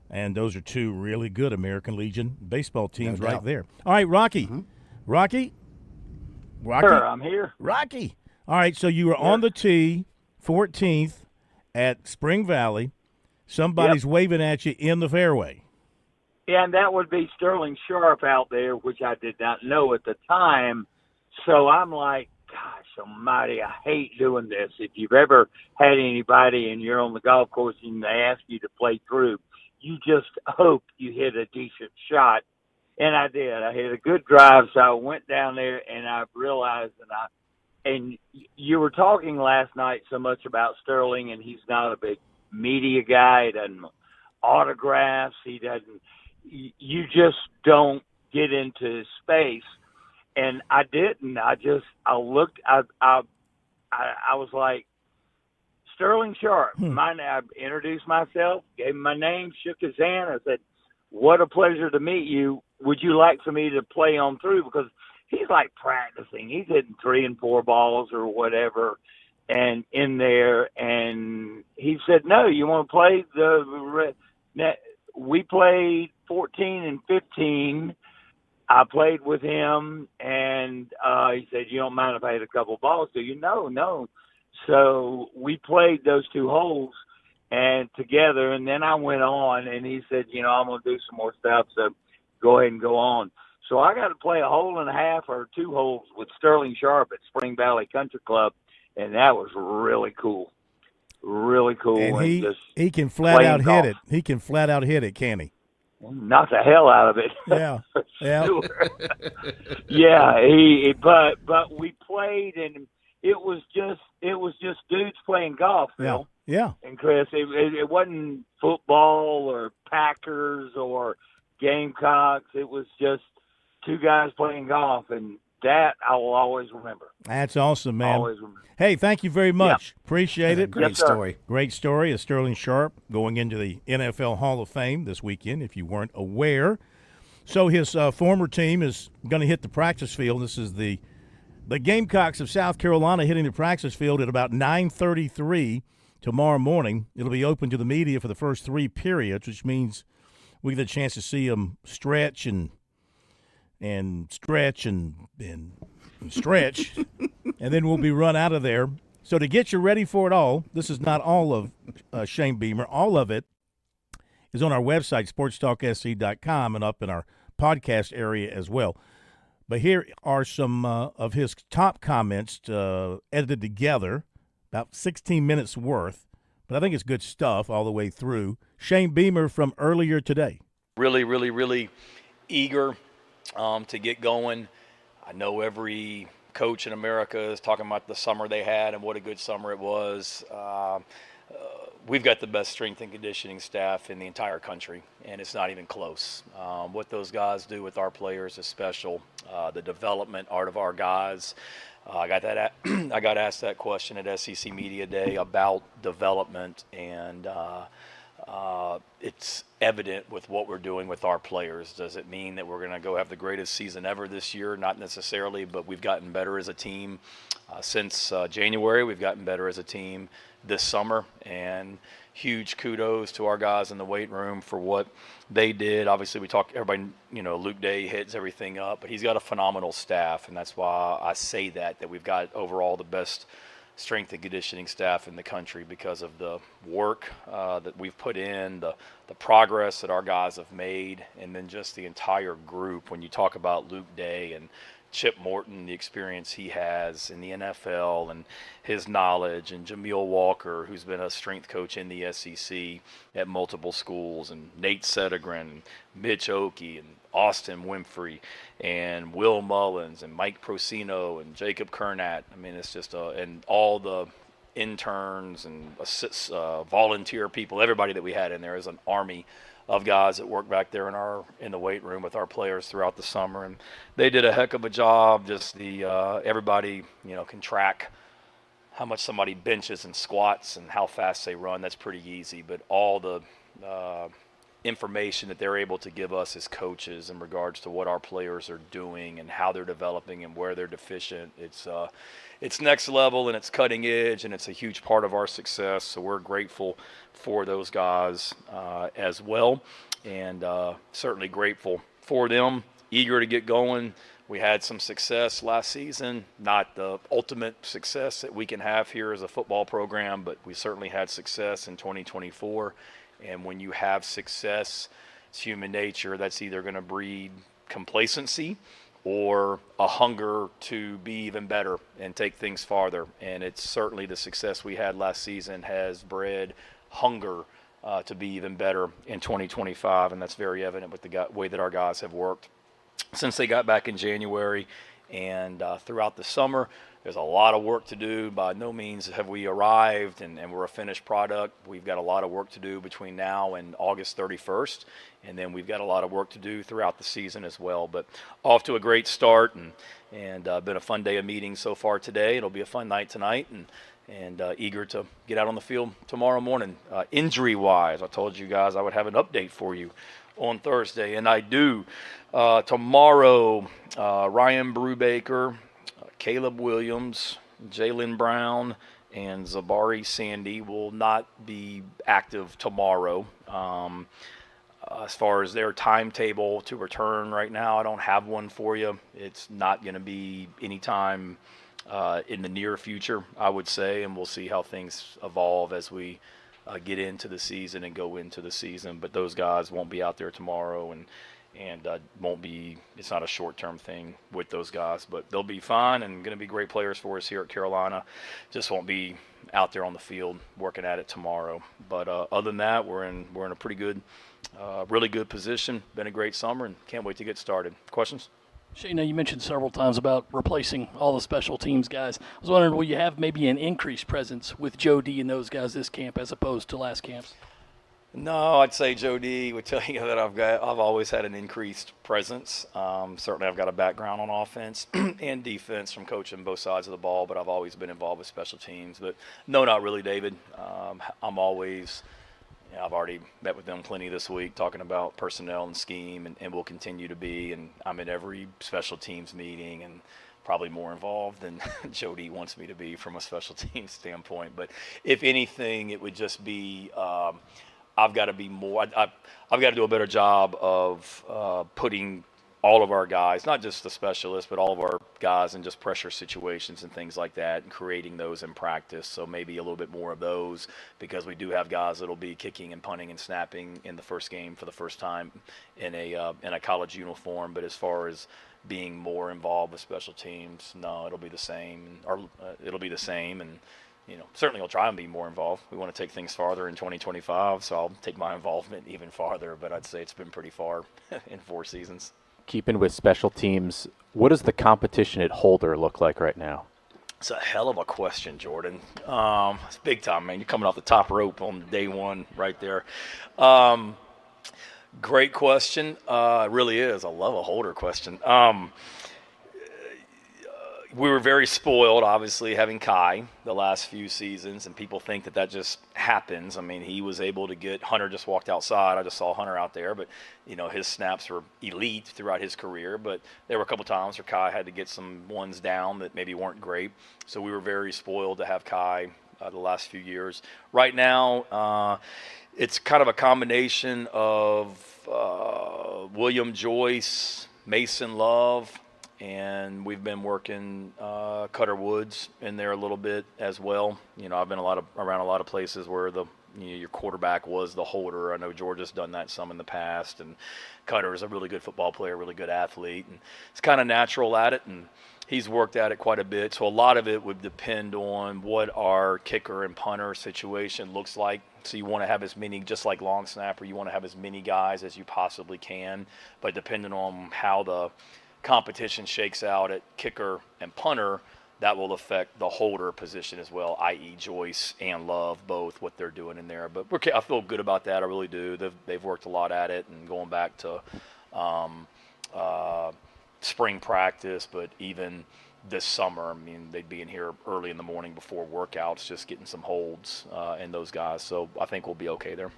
And those are two really good American Legion baseball teams right there. All right, Rocky. Rocky? Sure, I'm here. Rocky. All right, so you were on the tee, 14th at Spring Valley. Somebody's waving at you in the fairway. Yeah, and that would be Sterling Sharp out there, which I did not know at the time. So I'm like, gosh almighty, I hate doing this. If you've ever had anybody and you're on the golf course and they ask you to play through, you just hope you hit a decent shot. And I did. I hit a good drive, so I went down there and I realized and you were talking last night so much about Sterling, and he's not a big media guy. He doesn't autographs. He doesn't. You just don't get into his space, and I didn't. I looked. I was like, Sterling Sharp. I introduced myself, gave him my name, shook his hand. I said, "What a pleasure to meet you. Would you like for me to play on through?" Because he's like practicing. He's hitting 3 and 4 balls or whatever, and in there. And he said, "No, you want to play we played 14 and 15. I played with him, and he said, "You don't mind if I hit a couple balls, do you?" No. So we played those 2 holes and together, and then I went on, and he said, "I'm going to do some more stuff, so go ahead and go on." So I got to play a hole and a half or 2 holes with Sterling Sharp at Spring Valley Country Club, and that was really cool. Really cool. And he can flat out hit it. He can flat out hit it, can he? Knock the hell out of it. Yeah. Sure. Yeah, but we played, and it was just dudes playing golf, Phil. Yeah. And Chris, it wasn't football or Packers or Gamecocks. It was just 2 guys playing golf, and that I will always remember. That's awesome, man. Always remember. Hey, thank you very much. Appreciate it. Great story. Great story of Sterling Sharp going into the NFL Hall of Fame this weekend, if you weren't aware. So his former team is going to hit the practice field. This is the Gamecocks of South Carolina hitting the practice field at about 9:33 tomorrow morning. It'll be open to the media for the first 3 periods, which means we get a chance to see them stretch and stretch and stretch, and then we'll be run out of there. So to get you ready for it all, this is not all of Shane Beamer. All of it is on our website, SportsTalkSC.com, and up in our podcast area as well. But here are some of his top comments edited together, about 16 minutes worth. But I think it's good stuff all the way through. Shane Beamer from earlier today. Really, really, really eager to get going. I know every coach in America is talking about the summer they had and what a good summer it was. We've got the best strength and conditioning staff in the entire country, and it's not even close. What those guys do with our players is special. The development art of our guys. I got asked that question at SEC Media Day about development, and it's evident with what we're doing with our players. Does it mean that we're going to go have the greatest season ever this year? Not necessarily, but we've gotten better as a team since January. We've gotten better as a team this summer, and huge kudos to our guys in the weight room for what they did. Obviously, we talk, everybody, Luke Day hits everything up, but he's got a phenomenal staff, and that's why I say that we've got overall the best strength and conditioning staff in the country because of the work that we've put in, the progress that our guys have made, and then just the entire group. When you talk about Luke Day and Chip Morton, the experience he has in the NFL and his knowledge, and Jameel Walker, who's been a strength coach in the SEC at multiple schools, and Nate Settigren, and Mitch Oakey, and Austin Winfrey, and Will Mullins, and Mike Procino, and Jacob Kernat. I mean, it's just and all the interns and volunteer people, everybody that we had in there is an army of guys that work back there in the weight room with our players throughout the summer, and they did a heck of a job. Just everybody can track how much somebody benches and squats and how fast they run, that's pretty easy. But all the information that they're able to give us as coaches in regards to what our players are doing and how they're developing and where they're deficient, it's next level and it's cutting edge, and it's a huge part of our success. So we're grateful for those guys as well, and certainly grateful for them, eager to get going. We had some success last season, not the ultimate success that we can have here as a football program, but we certainly had success in 2024. And when you have success, it's human nature. That's either going to breed complacency or a hunger to be even better and take things farther. And it's certainly the success we had last season has bred hunger to be even better in 2025, and that's very evident with the way that our guys have worked since they got back in January and throughout the summer. There's a lot of work to do. By no means have we arrived and we're a finished product. We've got a lot of work to do between now and August 31st, and then we've got a lot of work to do throughout the season as well. But off to a great start, and been a fun day of meetings so far today. It'll be a fun night tonight, and eager to get out on the field tomorrow morning. Injury-wise, I told you guys I would have an update for you on Thursday, and I do. Tomorrow, Ryan Brubaker, Caleb Williams, Jalen Brown, and Zabari Sandy will not be active tomorrow. As far as their timetable to return right now, I don't have one for you. It's not going to be anytime in the near future, I would say, and we'll see how things evolve as we get into the season and go into the season. But those guys won't be out there tomorrow, and won't be. It's not a short-term thing with those guys, but they'll be fine and going to be great players for us here at Carolina. Just won't be out there on the field working at it tomorrow. But other than that, we're in a pretty good, really good position. Been a great summer, and can't wait to get started. Questions? Shayna, you mentioned several times about replacing all the special teams guys. I was wondering, will you have maybe an increased presence with Joe D and those guys this camp as opposed to last camps? No, I'd say Joe D would tell you that I've always had an increased presence. Certainly I've got a background on offense and defense from coaching both sides of the ball, but I've always been involved with special teams. But no, not really, David. I'm always I've already met with them plenty this week talking about personnel and scheme, and will continue to be. And I'm in every special teams meeting and probably more involved than Jody wants me to be from a special teams standpoint. But if anything, it would just be I've got to be more. I've got to do a better job of putting all of our guys, not just the specialists, but all of our guys in just pressure situations and things like that, and creating those in practice. So maybe a little bit more of those, because we do have guys that'll be kicking and punting and snapping in the first game for the first time in a college uniform. But as far as being more involved with special teams, no, it'll be the same, and certainly I'll try and be more involved. We want to take things farther in 2025, so I'll take my involvement even farther, but I'd say it's been pretty far in 4 seasons. Keeping with special teams, what does the competition at Holder look like right now? It's a hell of a question, Jordan. It's big time, man. You're coming off the top rope on day one right there. Great question. It really is. I love a Holder question. We were very spoiled, obviously, having Kai the last few seasons, and people think that just happens. I mean, he was able to get – Hunter just walked outside. I just saw Hunter out there, but, his snaps were elite throughout his career. But there were a couple times where Kai had to get some ones down that maybe weren't great. So we were very spoiled to have Kai the last few years. Right now, it's kind of a combination of William Joyce, Mason Love, and we've been working Cutter Woods in there a little bit as well. I've been around a lot of places where your quarterback was the holder. I know Georgia's done that some in the past, and Cutter is a really good football player, really good athlete, and it's kind of natural at it, and he's worked at it quite a bit. So a lot of it would depend on what our kicker and punter situation looks like. So you want to have as many, just like long snapper, you want to have as many guys as you possibly can, but depending on how the competition shakes out at kicker and punter, that will affect the holder position as well, i.e. Joyce and Love, both what they're doing in there. But I feel good about that. I really do. They've worked a lot at it, and going back to spring practice, but even this summer. I mean, they'd be in here early in the morning before workouts, just getting some holds in those guys. So I think we'll be okay there.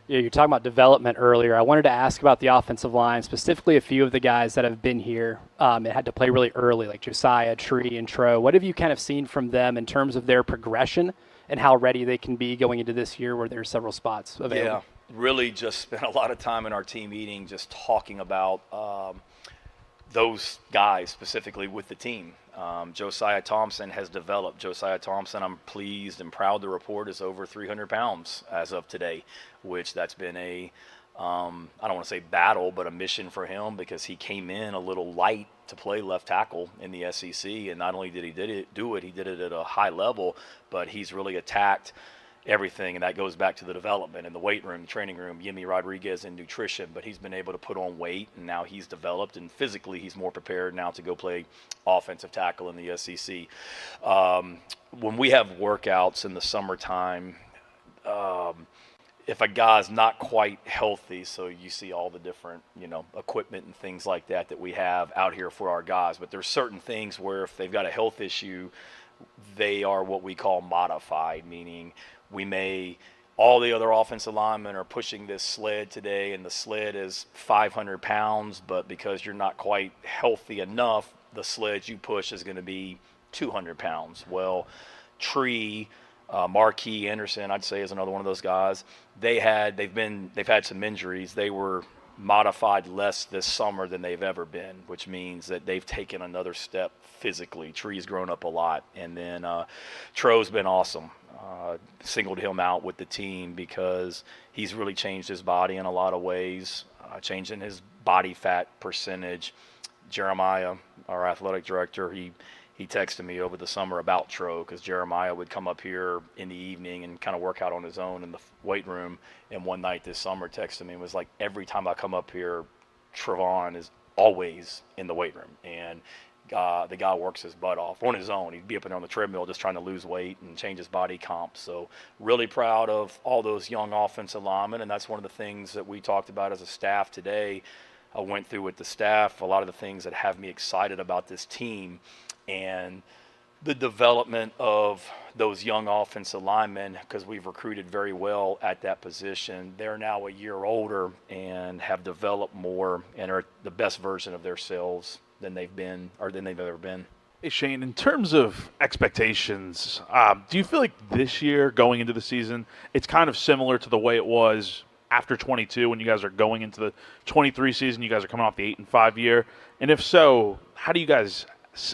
Yeah, you're talking about development earlier. I wanted to ask about the offensive line, specifically a few of the guys that have been here and had to play really early, like Josiah, Tree, and Tro. What have you kind of seen from them in terms of their progression and how ready they can be going into this year where there's several spots available? Yeah, really just spent a lot of time in our team meeting just talking about those guys specifically with the team. Josiah Thompson has developed. Josiah Thompson, I'm pleased and proud to report, is over 300 pounds as of today, which that's been a, I don't want to say battle, but a mission for him because he came in a little light to play left tackle in the SEC. And not only did he do it, he did it at a high level, but he's really attacked everything, and that goes back to the development in the weight room, the training room, Yemi Rodriguez in nutrition, but he's been able to put on weight, and now he's developed, and physically he's more prepared now to go play offensive tackle in the SEC. When we have workouts in the summertime, if a guy's not quite healthy, so you see all the different, equipment and things like that we have out here for our guys, but there's certain things where if they've got a health issue, they are what we call modified, meaning all the other offensive linemen are pushing this sled today, and the sled is 500 pounds, but because you're not quite healthy enough, the sled you push is going to be 200 pounds. Well, Tree, Marquis Anderson, I'd say, is another one of those guys. They've had some injuries. They were modified less this summer than they've ever been, which means that they've taken another step physically. Tree's grown up a lot, and then Tro's been awesome. Singled him out with the team because he's really changed his body in a lot of ways, changing his body fat percentage. Jeremiah, our athletic director, he texted me over the summer about Tro because Jeremiah would come up here in the evening and kind of work out on his own in the weight room. And one night this summer texted me and was like, every time I come up here, Trevon is always in the weight room. And the guy works his butt off on his own. He'd be up there on the treadmill just trying to lose weight and change his body comp. So really proud of all those young offensive linemen, and that's one of the things that we talked about as a staff today. I went through with the staff a lot of the things that have me excited about this team and the development of those young offensive linemen, because we've recruited very well at that position. They're now a year older and have developed more and are the best version of themselves than they've ever been. Hey Shane, in terms of expectations, do you feel like this year going into the season, it's kind of similar to the way it was after 22 when you guys are going into the 23 season? You guys are coming off the 8-5 year, and if so, how do you guys,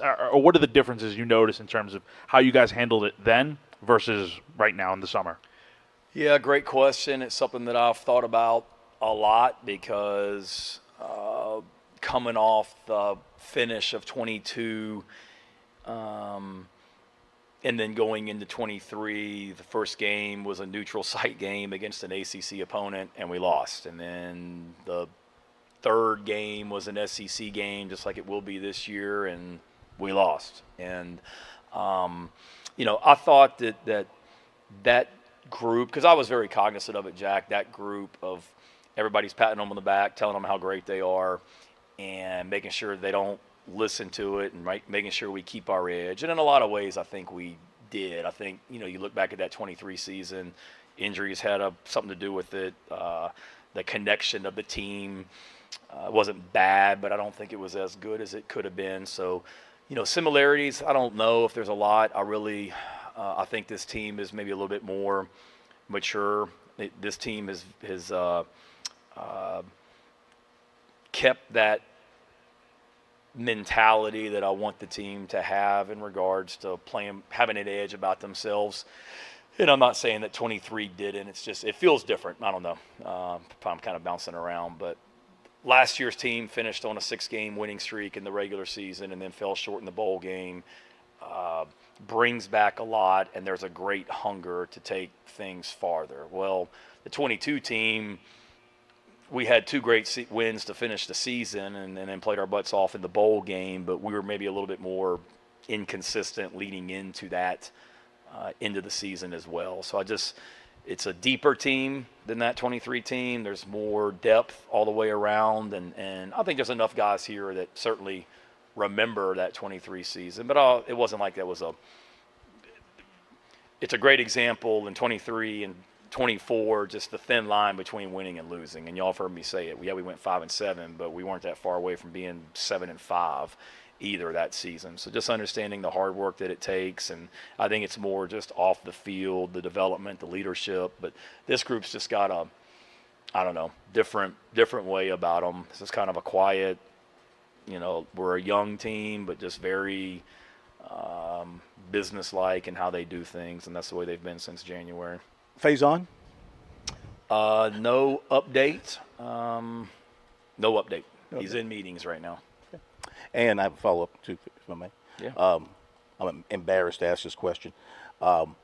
or what are the differences you notice in terms of how you guys handled it then versus right now in the summer? Yeah, great question. It's something that I've thought about a lot because coming off the finish of 22 and then going into 23, the first game was a neutral site game against an ACC opponent, and we lost. And then the third game was an SEC game, just like it will be this year, and we lost. And, I thought that group, because I was very cognizant of it, Jack, that group of everybody's patting them on the back, telling them how great they are, and making sure they don't listen to it and making sure we keep our edge. And in a lot of ways, I think we did. I think, you look back at that 23 season, injuries had something to do with it. The connection of the team wasn't bad, but I don't think it was as good as it could have been. So, similarities, I don't know if there's a lot. I think this team is maybe a little bit more mature. This team has kept that mentality that I want the team to have in regards to having an edge about themselves. And I'm not saying that 23 didn't. It's just, it feels different. I don't know. I'm kind of bouncing around. But last year's team finished on a 6-game winning streak in the regular season and then fell short in the bowl game. Brings back a lot, and there's a great hunger to take things farther. Well, the 22 team, we had 2 great wins to finish the season and then played our butts off in the bowl game, but we were maybe a little bit more inconsistent leading into that into the season as well. So it's a deeper team than that 23 team. There's more depth all the way around, and I think there's enough guys here that certainly remember that 23 season. But it wasn't like that was it's a great example in 23 and 24, just the thin line between winning and losing. And y'all have heard me say it. Yeah, we went 5-7, but we weren't that far away from being 7-5 either that season. So just understanding the hard work that it takes, and I think it's more just off the field, the development, the leadership. But this group's just got a, I don't know, different way about them. This is kind of a quiet, we're a young team, but just very business-like in how they do things, and that's the way they've been since January. Faison? No update. No update. He's in meetings right now. And I have a follow-up, too, if I may. Yeah. I'm embarrassed to ask this question. On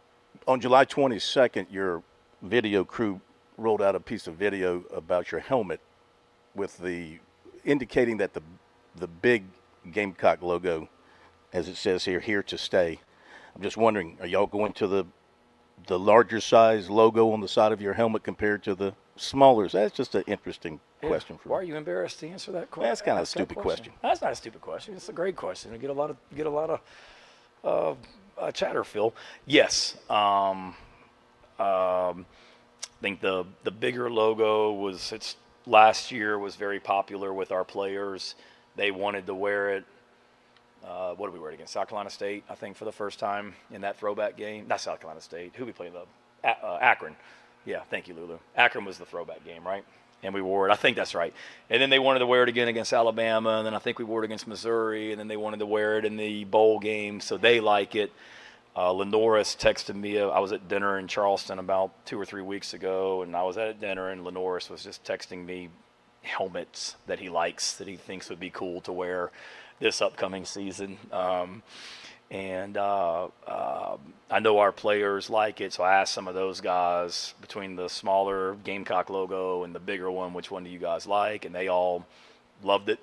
July 22nd, your video crew rolled out a piece of video about your helmet with indicating that the big Gamecock logo, as it says here to stay. I'm just wondering, are y'all going to the larger size logo on the side of your helmet compared to the smaller? That's just an interesting question for me. Why are you embarrassed to answer that question? That's kind of a stupid question. That's not a stupid question. It's a great question. We get a lot of chatter, Phil. Yes. I think the bigger logo last year was very popular with our players. They wanted to wear it. What did we wear it against? South Carolina State, I think, for the first time in that throwback game. Not South Carolina State. Who we played? Akron. Yeah, thank you, Lulu. Akron was the throwback game, right? And we wore it. I think that's right. And then they wanted to wear it again against Alabama, and then I think we wore it against Missouri, and then they wanted to wear it in the bowl game, so they like it. Lenoris texted me. I was at dinner in Charleston about 2 or 3 weeks ago, and I was at dinner, and Lenoris was just texting me helmets that he likes, that he thinks would be cool to wear this upcoming season. I know our players like it, so I asked some of those guys, between the smaller Gamecock logo and the bigger one, which one do you guys like? And they all loved it.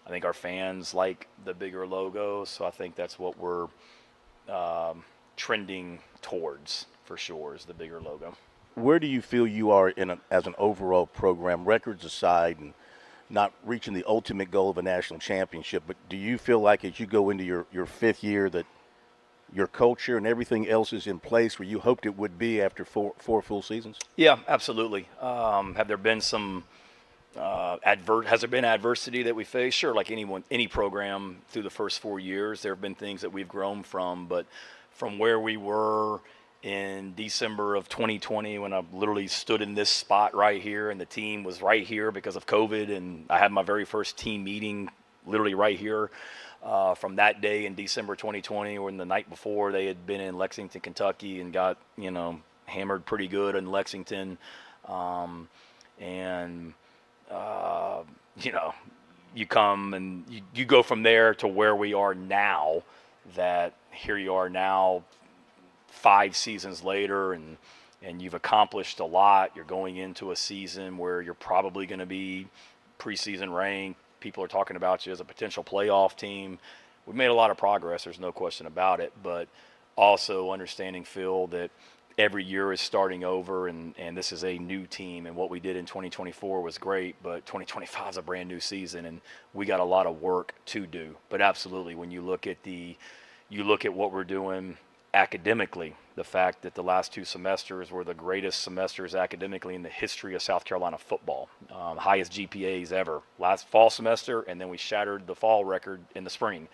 I think our fans like the bigger logo, so I think that's what we're trending towards for sure, is the bigger logo. Where do you feel you are as an overall program, records aside, and not reaching the ultimate goal of a national championship, but do you feel like as you go into your fifth year that your culture and everything else is in place where you hoped it would be after four full seasons? Yeah, absolutely. Have there been some has there been adversity that we face? Sure, like any program through the first 4 years, there have been things that we've grown from, but from where we were in December of 2020, when I literally stood in this spot right here and the team was right here because of COVID, and I had my very first team meeting literally right here, from that day in December 2020, when the night before they had been in Lexington, Kentucky, and got hammered pretty good in Lexington, you come and you go from there to where we are now, that here you are now 5 seasons later, and you've accomplished a lot. You're going into a season where you're probably going to be preseason ranked. People are talking about you as a potential playoff team. We've made a lot of progress, there's no question about it, but also understanding, Phil, that every year is starting over, and this is a new team, and what we did in 2024 was great, but 2025 is a brand new season, and we got a lot of work to do. But absolutely, when you look at what we're doing academically, the fact that the last 2 semesters were the greatest semesters academically in the history of South Carolina football, highest GPAs ever last fall semester, and then we shattered the fall record in the spring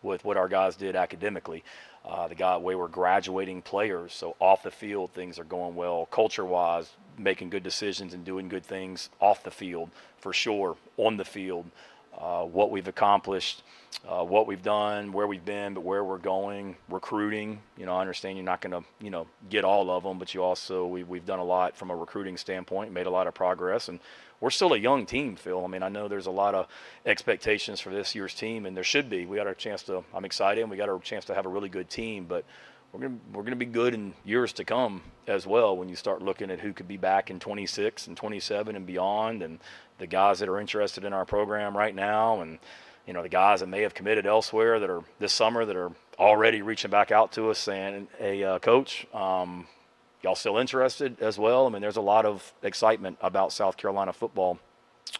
with what our guys did academically. The way we're graduating players, so off the field things are going well, culture-wise, making good decisions and doing good things off the field for sure. On the field, what we've accomplished, what we've done, where we've been, but where we're going, recruiting. I understand you're not going to, get all of them, but you also, we've done a lot from a recruiting standpoint, made a lot of progress, and we're still a young team, Phil. I mean, I know there's a lot of expectations for this year's team, and there should be. We got our chance to, I'm excited, and we got our chance to have a really good team, but we're gonna be good in years to come as well, when you start looking at who could be back in 26 and 27 and beyond, and the guys that are interested in our program right now, and the guys that may have committed elsewhere that are this summer that are already reaching back out to us saying, hey, coach, y'all still interested as well? I mean, there's a lot of excitement about South Carolina football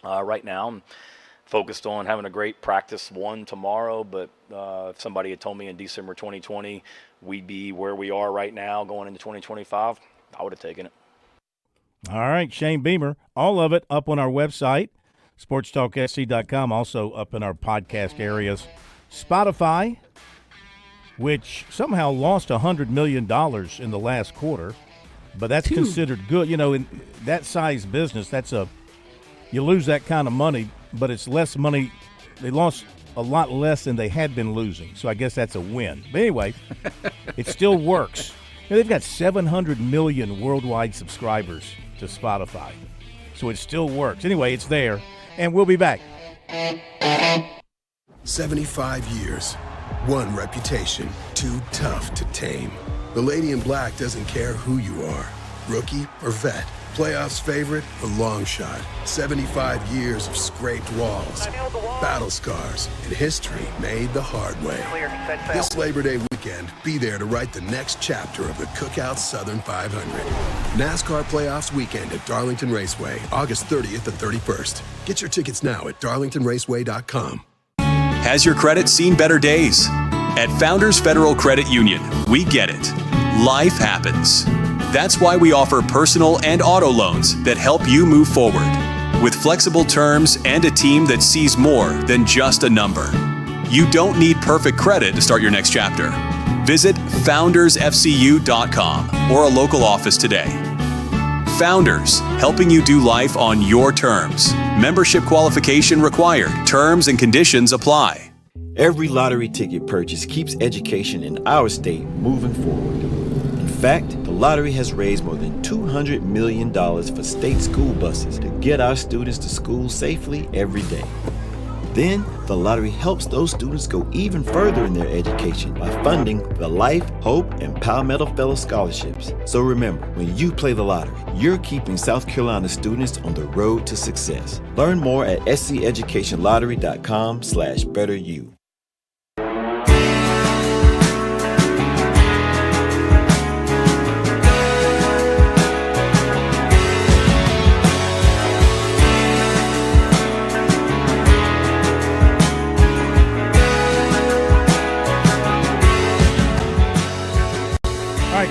right now. focused on having a great practice one tomorrow, but if somebody had told me in December 2020 we'd be where we are right now going into 2025, I would have taken it. All right, Shane Beamer, all of it up on our website, SportsTalkSC.com, also up in our podcast areas. Spotify, which somehow lost $100 million in the last quarter, but that's considered good. You know, in that size business, you lose that kind of money, but it's less money. They lost a lot less than they had been losing, so I guess that's a win. But anyway, it still works. You know, they've got 700 million worldwide subscribers to Spotify, so it still works. Anyway, it's there, and we'll be back. 75 years, one reputation, too tough to tame. The Lady in Black doesn't care who you are, rookie or vet, playoffs favorite or long shot. 75 years of scraped walls, battle scars, and history made the hard way. This Labor Day weekend, be there to write the next chapter of the Cookout Southern 500. NASCAR Playoffs Weekend at Darlington Raceway, August 30th and 31st. Get your tickets now at darlingtonraceway.com. Has your credit seen better days? At Founders Federal Credit Union, we get it. Life happens. That's why we offer personal and auto loans that help you move forward. With flexible terms and a team that sees more than just a number. You don't need perfect credit to start your next chapter. Visit foundersfcu.com or a local office today. Founders, helping you do life on your terms. Membership qualification required. Terms and conditions apply. Every lottery ticket purchase keeps education in our state moving forward. In fact, the lottery has raised more than $200 million for state school buses to get our students to school safely every day. Then, the lottery helps those students go even further in their education by funding the Life, Hope, and Palmetto Fellow Scholarships. So remember, when you play the lottery, you're keeping South Carolina students on the road to success. Learn more at sceducationlottery.com/betteryou.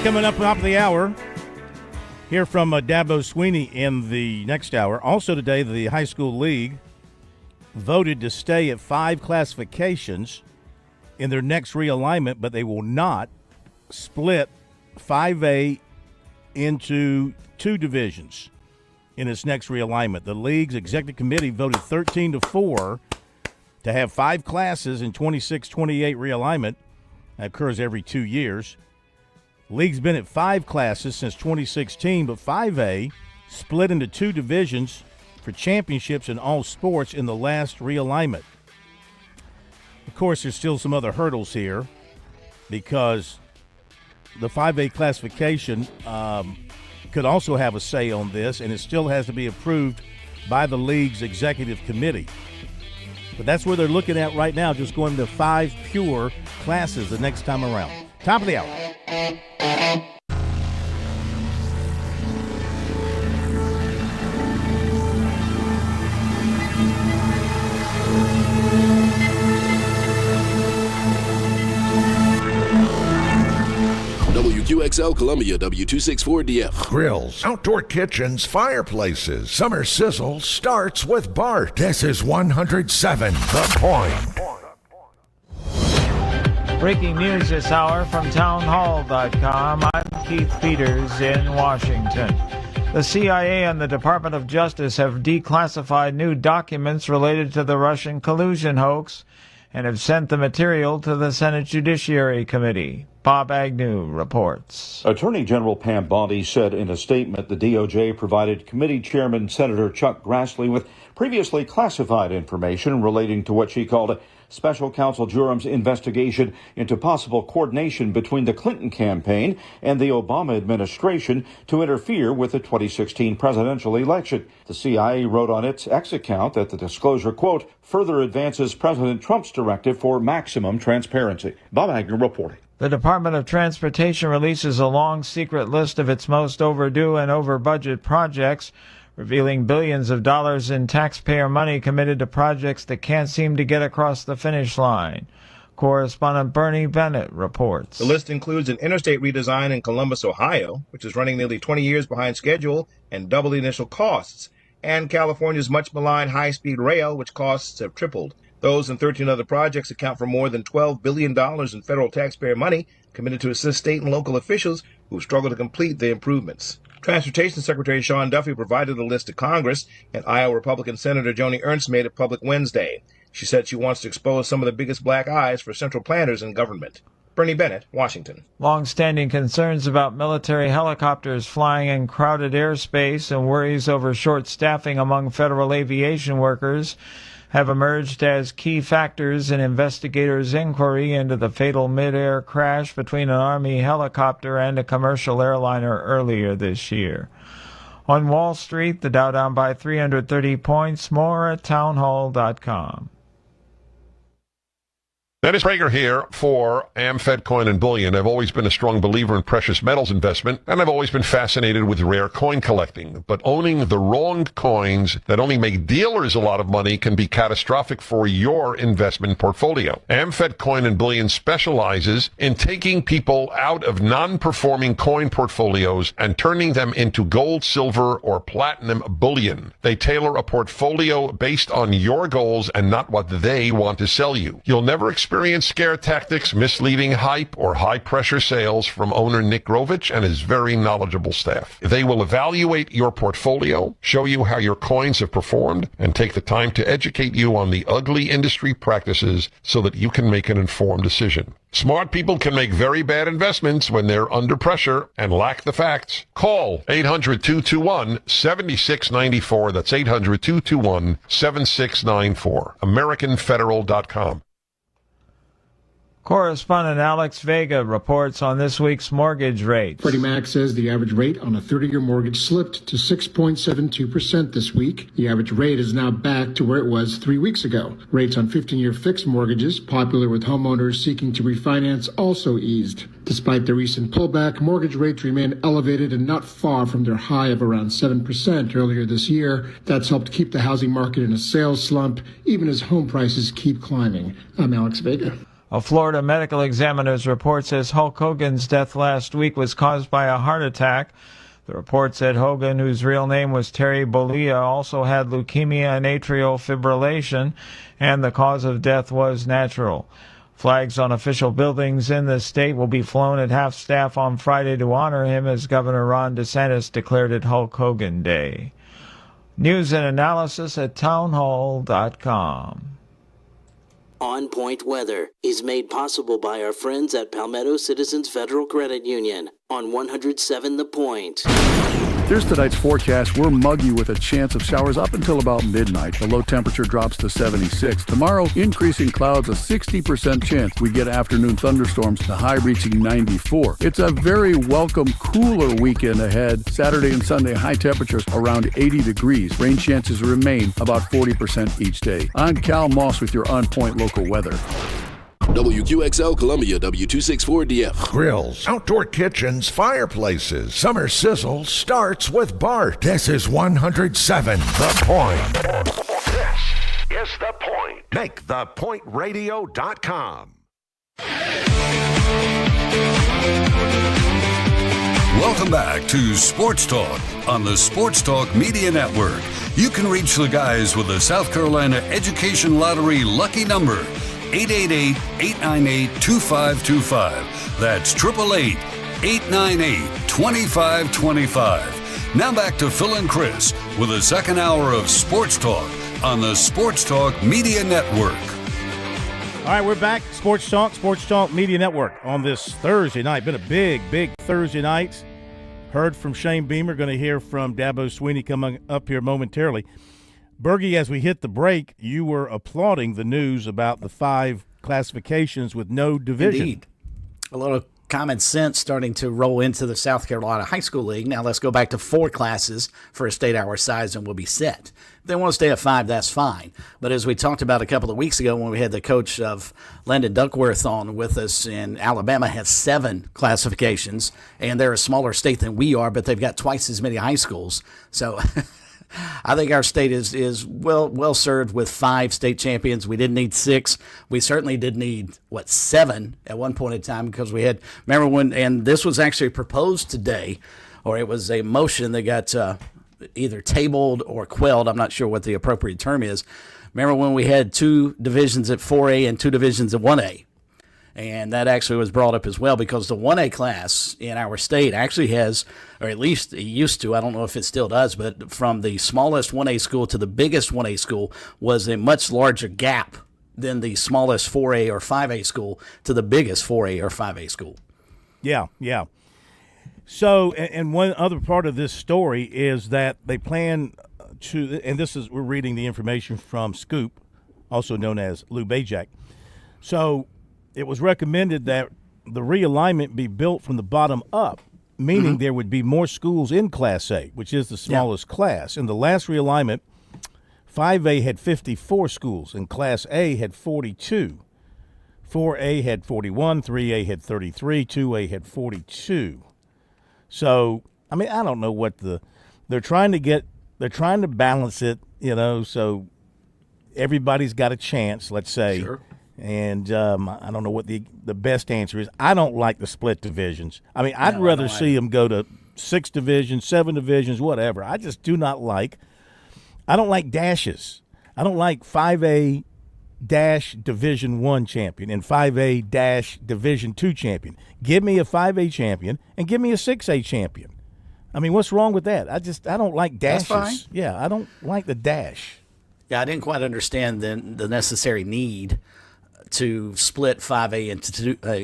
Coming up top of the hour, hear from Dabo Sweeney in the next hour. Also today, the high school league voted to stay at 5 classifications in their next realignment, but they will not split 5A into 2 divisions in its next realignment. The league's executive committee voted 13-4 to have 5 classes in 26-28 realignment. That occurs every 2 years. League's been at 5 classes since 2016, but 5A split into 2 divisions for championships in all sports in the last realignment. Of course, there's still some other hurdles here because the 5A classification could also have a say on this, and it still has to be approved by the league's executive committee. But that's where they're looking at right now, just going to 5 pure classes the next time around. Top of the hour. WQXL Columbia, W264DF. Grills, outdoor kitchens, fireplaces. Summer sizzle starts with Bart. This is 107 The Point. Breaking news this hour from townhall.com. I'm Keith Peters in Washington. The CIA and the Department of Justice have declassified new documents related to the Russian collusion hoax and have sent the material to the Senate Judiciary Committee. Bob Agnew reports. Attorney General Pam Bondi said in a statement the DOJ provided Committee Chairman Senator Chuck Grassley with previously classified information relating to what she called Special Counsel Durham's investigation into possible coordination between the Clinton campaign and the Obama administration to interfere with the 2016 presidential election. The CIA wrote on its X account that the disclosure, quote, further advances President Trump's directive for maximum transparency. Bob Agnew reporting. The Department of Transportation releases a long secret list of its most overdue and over-budget projects. revealing billions of dollars in taxpayer money committed to projects that can't seem to get across the finish line. Correspondent Bernie Bennett reports. The list includes an interstate redesign in Columbus, Ohio, which is running nearly 20 years behind schedule and double the initial costs, and California's much-maligned high-speed rail, which costs have tripled. Those and 13 other projects account for more than $12 billion in federal taxpayer money committed to assist state and local officials who struggle to complete the improvements. Transportation Secretary Sean Duffy provided the list to Congress, and Iowa Republican Senator Joni Ernst made it public Wednesday. She said she wants to expose some of the biggest black eyes for central planners in government. Bernie Bennett, Washington. Long-standing concerns about military helicopters flying in crowded airspace and worries over short staffing among federal aviation workers have emerged as key factors in investigators' inquiry into the fatal mid-air crash between an Army helicopter and a commercial airliner earlier this year. On Wall Street, the Dow down by 330 points. More at townhall.com. Dennis Prager here for AmFed Coin and Bullion. I've always been a strong believer in precious metals investment, and I've always been fascinated with rare coin collecting. But owning the wrong coins that only make dealers a lot of money can be catastrophic for your investment portfolio. AmFed Coin and Bullion specializes in taking people out of non-performing coin portfolios and turning them into gold, silver, or platinum bullion. They tailor a portfolio based on your goals and not what they want to sell you. You'll never experience scare tactics, misleading hype, or high-pressure sales from owner Nick Grovich and his very knowledgeable staff. They will evaluate your portfolio, show you how your coins have performed, and take the time to educate you on the ugly industry practices so that you can make an informed decision. Smart people can make very bad investments when they're under pressure and lack the facts. Call 800-221-7694. That's 800-221-7694. AmericanFederal.com. Correspondent Alex Vega reports on this week's mortgage rates. Freddie Mac says the average rate on a 30-year mortgage slipped to 6.72% this week. The average rate is now back to where it was 3 weeks ago. Rates on 15-year fixed mortgages, popular with homeowners seeking to refinance, also eased. Despite the recent pullback, mortgage rates remain elevated and not far from their high of around 7% earlier this year. That's helped keep the housing market in a sales slump, even as home prices keep climbing. I'm Alex Vega. A Florida medical examiner's report says Hulk Hogan's death last week was caused by a heart attack. The report said Hogan, whose real name was Terry Bollea, also had leukemia and atrial fibrillation, and the cause of death was natural. Flags on official buildings in the state will be flown at half-staff on Friday to honor him, as Governor Ron DeSantis declared it Hulk Hogan Day. News and analysis at townhall.com. On Point Weather is made possible by our friends at Palmetto Citizens Federal Credit Union on 107 The Point. Here's tonight's forecast. We're muggy with a chance of showers up until about midnight. The low temperature drops to 76. Tomorrow, increasing clouds, a 60% chance we get afternoon thunderstorms, the high reaching 94. It's a very welcome cooler weekend ahead. Saturday and Sunday, high temperatures around 80 degrees. Rain chances remain about 40% each day. I'm Cal Moss with your On Point local weather. WQXL Columbia, W264DF. Grills, outdoor kitchens, fireplaces. Summer sizzle starts with Bart. This is 107 The Point. This is The Point. Make thepointradio.com. Welcome back to Sports Talk on the Sports Talk Media Network. You can reach the guys with the South Carolina Education Lottery lucky number. 888-898-2525. That's 888-898-2525. Now back to Phil and Chris with the second hour of Sports Talk on the Sports Talk Media Network. All right, we're back. Sports Talk Media Network on this Thursday night. Been a big Thursday night. Heard from Shane Beamer. Going to hear from Dabo Sweeney coming up here momentarily. Bergie, as we hit the break, you were applauding the news about the 5 classifications with no division. Indeed. A lot of common sense starting to roll into the South Carolina High School League. Now let's go back to 4 classes for a state our size and we'll be set. If they want to stay at 5, that's fine. But as we talked about a couple of weeks ago when we had the coach of Landon Duckworth on with us, in Alabama has 7 classifications, and they're a smaller state than we are, but they've got twice as many high schools. So I think our state is well served with 5 state champions. We didn't need 6. We certainly did need 7 at one point in time, because we had, remember when, and this was actually proposed today, or it was a motion that got either tabled or quelled. I'm not sure what the appropriate term is. Remember when we had 2 divisions at 4A and 2 divisions at 1A? And that actually was brought up as well, because the 1A class in our state actually has, or at least it used to, I don't know if it still does, but from the smallest 1A school to the biggest 1A school was a much larger gap than the smallest 4A or 5A school to the biggest 4A or 5A school. Yeah, yeah. So, and one other part of this story is that they plan to, and this is, we're reading the information from Scoop, also known as Lou Bajak. So, it was recommended that the realignment be built from the bottom up, meaning there would be more schools in Class A, which is the smallest class. In the last realignment, 5A had 54 schools, and Class A had 42. 4A had 41, 3A had 33, 2A had 42. So, I mean, I don't know what they're trying to balance it, so everybody's got a chance, let's say. Sure. And I don't know what the best answer is. I don't like the split divisions. I mean, I'd rather see them go to 6 divisions, 7 divisions, whatever. I just do not like – I don't like dashes. I don't like 5A dash Division 1 champion and 5A dash Division 2 champion. Give me a 5A champion and give me a 6A champion. I mean, what's wrong with that? I don't like dashes. That's fine. Yeah, I don't like the dash. Yeah, I didn't quite understand the necessary need to split 5A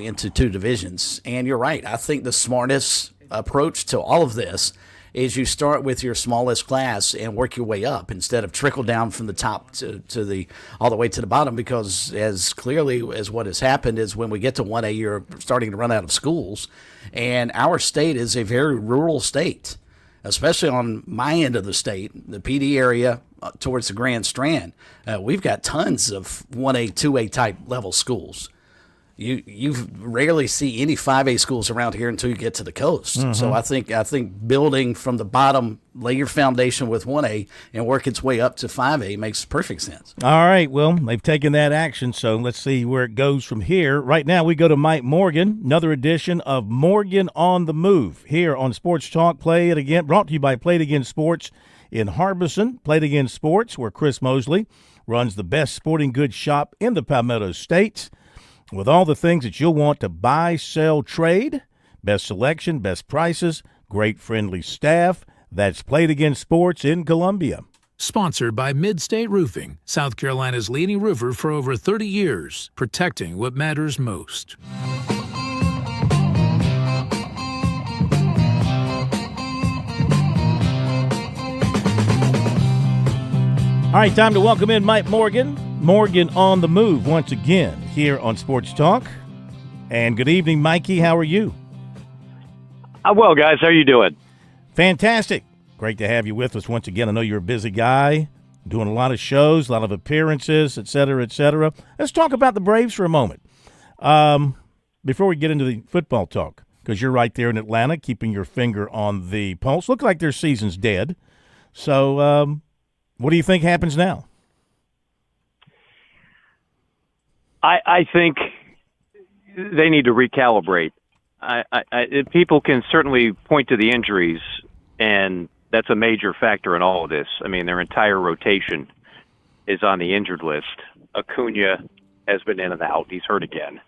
into 2 divisions. And you're right. I think the smartest approach to all of this is you start with your smallest class and work your way up instead of trickle down from the top to the all the way to the bottom, because as clearly as what has happened is when we get to 1A, you're starting to run out of schools. And our state is a very rural state, especially on my end of the state, the PD area towards the Grand Strand. We've got tons of 1A, 2A type level schools. You rarely see any 5A schools around here until you get to the coast. Mm-hmm. So I think building from the bottom, lay your foundation with 1A and work its way up to 5A makes perfect sense. All right, well, they've taken that action, so let's see where it goes from here. Right now we go to Mike Morgan, another edition of Morgan on the Move here on Sports Talk. Play It Again, brought to you by Play It Again Sports in Harbison. Play It Again Sports, where Chris Mosley runs the best sporting goods shop in the Palmetto State, with all the things that you'll want to buy, sell, trade. Best selection, best prices, great friendly staff. That's Play It Again Sports in Columbia. Sponsored by Mid-State Roofing, South Carolina's leading roofer for over 30 years, protecting what matters most. All right, time to welcome in Mike Morgan. Morgan on the Move once again here on Sports Talk. And good evening, Mikey. How are you? Well, guys, how are you doing? Fantastic. Great to have you with us once again. I know you're a busy guy, doing a lot of shows, a lot of appearances, et cetera, et cetera. Let's talk about the Braves for a moment. Before we get into the football talk, because you're right there in Atlanta, keeping your finger on the pulse. Look like their season's dead. So what do you think happens now? I think they need to recalibrate. People can certainly point to the injuries, and that's a major factor in all of this. I mean, their entire rotation is on the injured list. Acuna has been in and out. He's hurt again.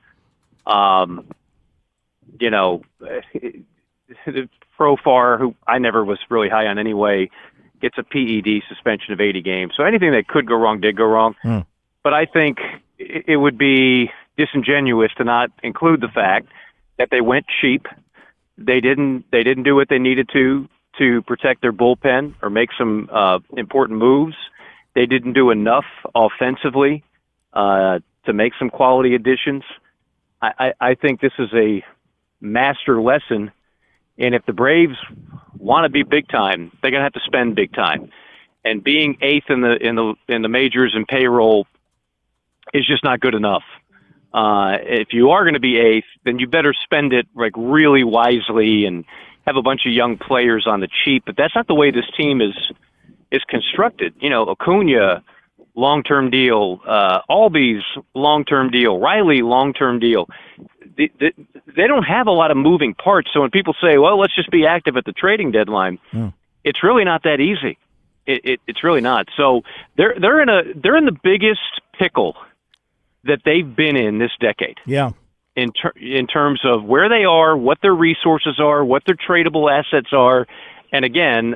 Profar, who I never was really high on anyway, gets a PED suspension of 80 games. So anything that could go wrong did go wrong. But I think it would be disingenuous to not include the fact that they went cheap. They didn't do what they needed to protect their bullpen or make some important moves. They didn't do enough offensively to make some quality additions. I think this is a master lesson. And if the Braves want to be big time, they're going to have to spend big time. And being eighth in the majors and payroll is just not good enough. If you are going to be eighth, then you better spend it like really wisely and have a bunch of young players on the cheap. But that's not the way this team is constructed. Acuna, long-term deal, Albies, long-term deal, Riley, long-term deal. They don't have a lot of moving parts. So when people say, well, let's just be active at the trading deadline, it's really not that easy. It's really not. So they're in the biggest pickle that they've been in this decade. Yeah. In terms of where they are, what their resources are, what their tradable assets are. And again,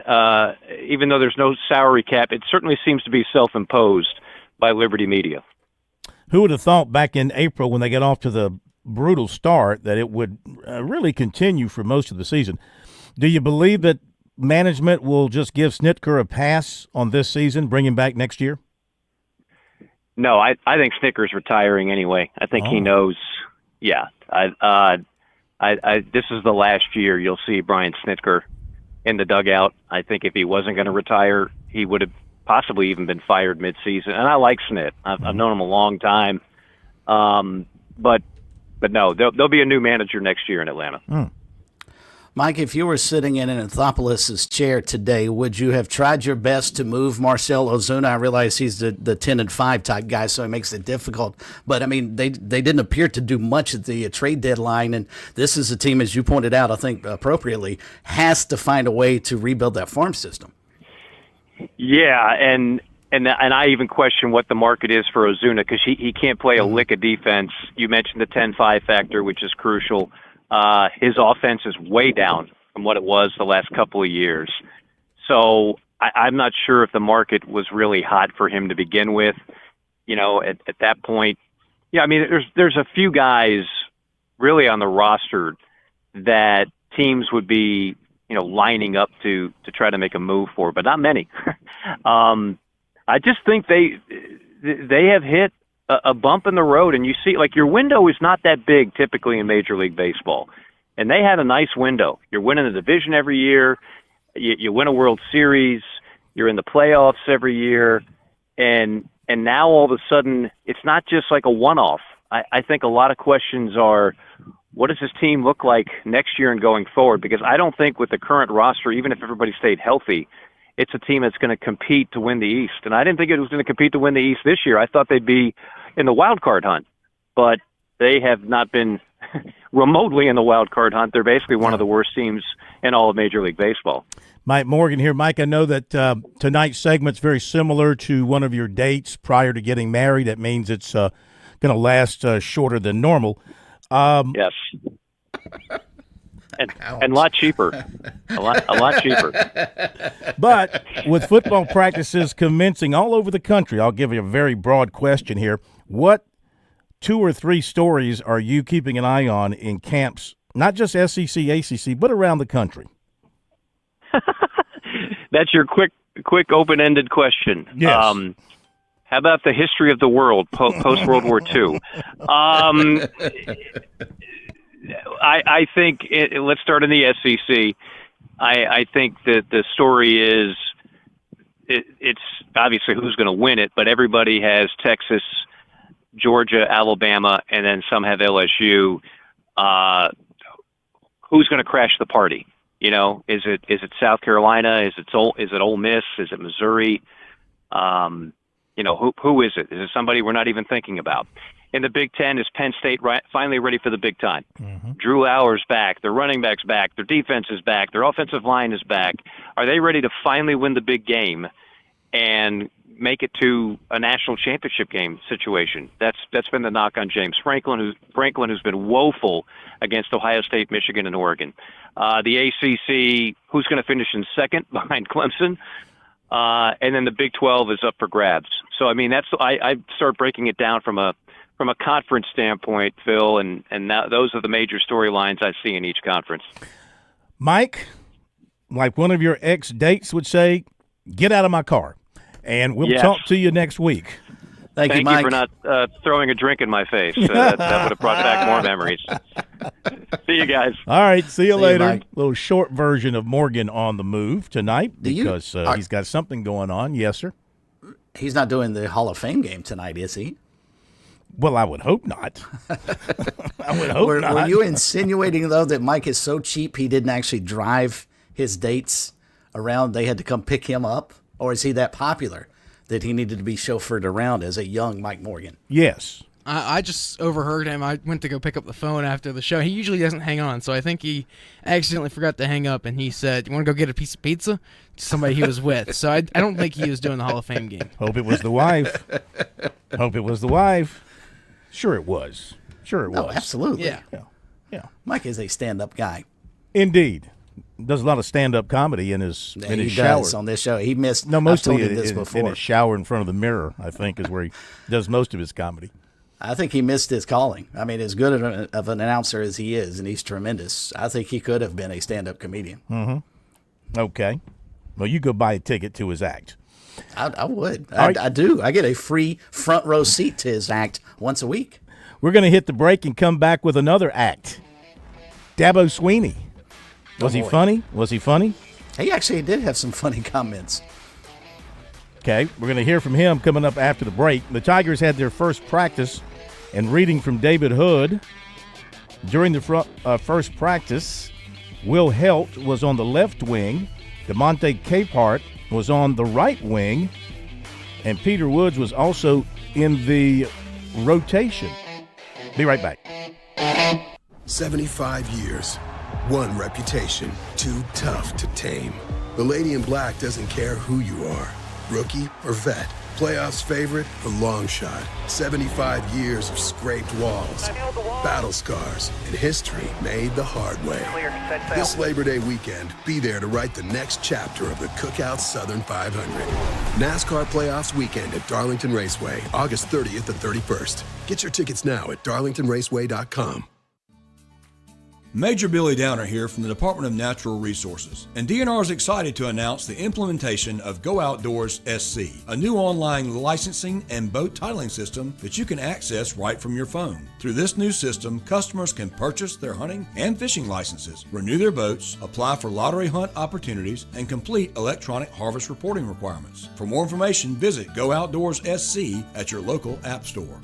even though there's no salary cap, it certainly seems to be self-imposed by Liberty Media. Who would have thought back in April when they got off to the brutal start that it would really continue for most of the season? Do you believe that management will just give Snitker a pass on this season, bring him back next year? No, I think Snitker's retiring anyway. I think he knows. Yeah, this is the last year you'll see Brian Snitker in the dugout. I think if he wasn't going to retire, he would have possibly even been fired mid-season. And I like Snit. I've known him a long time. But no, there'll be a new manager next year in Atlanta. Mike, if you were sitting in Anthopoulos' chair today, would you have tried your best to move Marcell Ozuna? I realize he's the 10-5 type guy, so it makes it difficult. But, I mean, they didn't appear to do much at the trade deadline, and this is a team, as you pointed out, I think appropriately, has to find a way to rebuild that farm system. Yeah, and I even question what the market is for Ozuna because he can't play a lick of defense. You mentioned the 10-5 factor, which is crucial. His offense is way down from what it was the last couple of years. So I'm not sure if the market was really hot for him to begin with. At that point, yeah, I mean, there's a few guys really on the roster that teams would be, lining up to try to make a move for, but not many. I just think they have hit a bump in the road, and you see, like, your window is not that big typically in Major League Baseball, and they had a nice window. You're winning the division every year, you win a World Series, you're in the playoffs every year, and now all of a sudden it's not just like a one-off. I think a lot of questions are, what does this team look like next year and going forward? Because I don't think with the current roster, even if everybody stayed healthy, it's a team that's going to compete to win the East. And I didn't think it was going to compete to win the East this year. I thought they'd be in the wild card hunt, but they have not been remotely in the wild card hunt. They're basically one of the worst teams in all of Major League Baseball. Mike Morgan here. Mike, I know that tonight's segment's very similar to one of your dates prior to getting married. That means it's going to last shorter than normal. Yes. And a lot cheaper. A lot cheaper. But with football practices commencing all over the country, I'll give you a very broad question here. What 2 or 3 stories are you keeping an eye on in camps, not just SEC, ACC, but around the country? That's your quick open-ended question. Yes. How about the history of the world post-World War II? I think let's start in the SEC. I think that the story is it's obviously who's going to win it, but everybody has Texas, Georgia, Alabama, and then some have LSU. Who's going to crash the party? Is it South Carolina? Is it Ole Miss? Is it Missouri? Who is it? Is it somebody we're not even thinking about? In the Big Ten, is Penn State finally ready for the big time? Mm-hmm. Drew Lauer's back. Their running back's back. Their defense is back. Their offensive line is back. Are they ready to finally win the big game and make it to a national championship game situation? That's been the knock on James Franklin, who's been woeful against Ohio State, Michigan, and Oregon. The ACC, who's going to finish in second behind Clemson? And then the Big 12 is up for grabs. So, I mean, I start breaking it down from a conference standpoint, Phil, and now those are the major storylines I see in each conference. Mike, like one of your ex-dates would say, get out of my car, and we'll talk to you next week. Thank you, Mike. For not throwing a drink in my face. That would have brought back more memories. See you guys. All right, see you later. A little short version of Morgan on the move tonight because he's got something going on. Yes, sir. He's not doing the Hall of Fame game tonight, is he? Well, I would hope not. I would hope not. Were you insinuating, though, that Mike is so cheap he didn't actually drive his dates around? They had to come pick him up? Or is he that popular that he needed to be chauffeured around as a young Mike Morgan? Yes. I just overheard him. I went to go pick up the phone after the show. He usually doesn't hang on, so I think he accidentally forgot to hang up, and he said, "You want to go get a piece of pizza?" to somebody he was with. So I don't think he was doing the Hall of Fame game. Hope it was the wife. Hope it was the wife. Sure it was. Sure it was. Oh, absolutely. Yeah. Mike is a stand-up guy. Indeed. Does a lot of stand-up comedy in his shower. Does on this show. He missed. No, mostly I've told him this before. in his shower in front of the mirror, I think, is where he does most of his comedy. I think he missed his calling. I mean, as good of an announcer as he is, and he's tremendous, I think he could have been a stand-up comedian. Mm-hmm. Okay. Well, you go buy a ticket to his act. I would. Right. I do. I get a free front row seat to his act once a week. We're going to hit the break and come back with another act. Dabo Sweeney. Was he funny? Was he funny? He actually did have some funny comments. Okay, we're going to hear from him coming up after the break. The Tigers had their first practice, and reading from David Hood, during the first practice, Will Helt was on the left wing, DeMonte Capehart was on the right wing, and Peter Woods was also in the rotation. Be right back. 75 years, one reputation, too tough to tame. The Lady in Black doesn't care who you are, rookie or vet, playoffs favorite or long shot. 75 years of scraped walls, battle scars, and history made the hard way. This Labor Day weekend, be there to write the next chapter of the Cookout Southern 500. NASCAR Playoffs Weekend at Darlington Raceway, August 30th to 31st. Get your tickets now at darlingtonraceway.com. Major Billy Downer here from the Department of Natural Resources, and DNR is excited to announce the implementation of Go Outdoors SC, a new online licensing and boat titling system that you can access right from your phone. Through this new system, customers can purchase their hunting and fishing licenses, renew their boats, apply for lottery hunt opportunities, and complete electronic harvest reporting requirements. For more information, visit Go Outdoors SC at your local app store.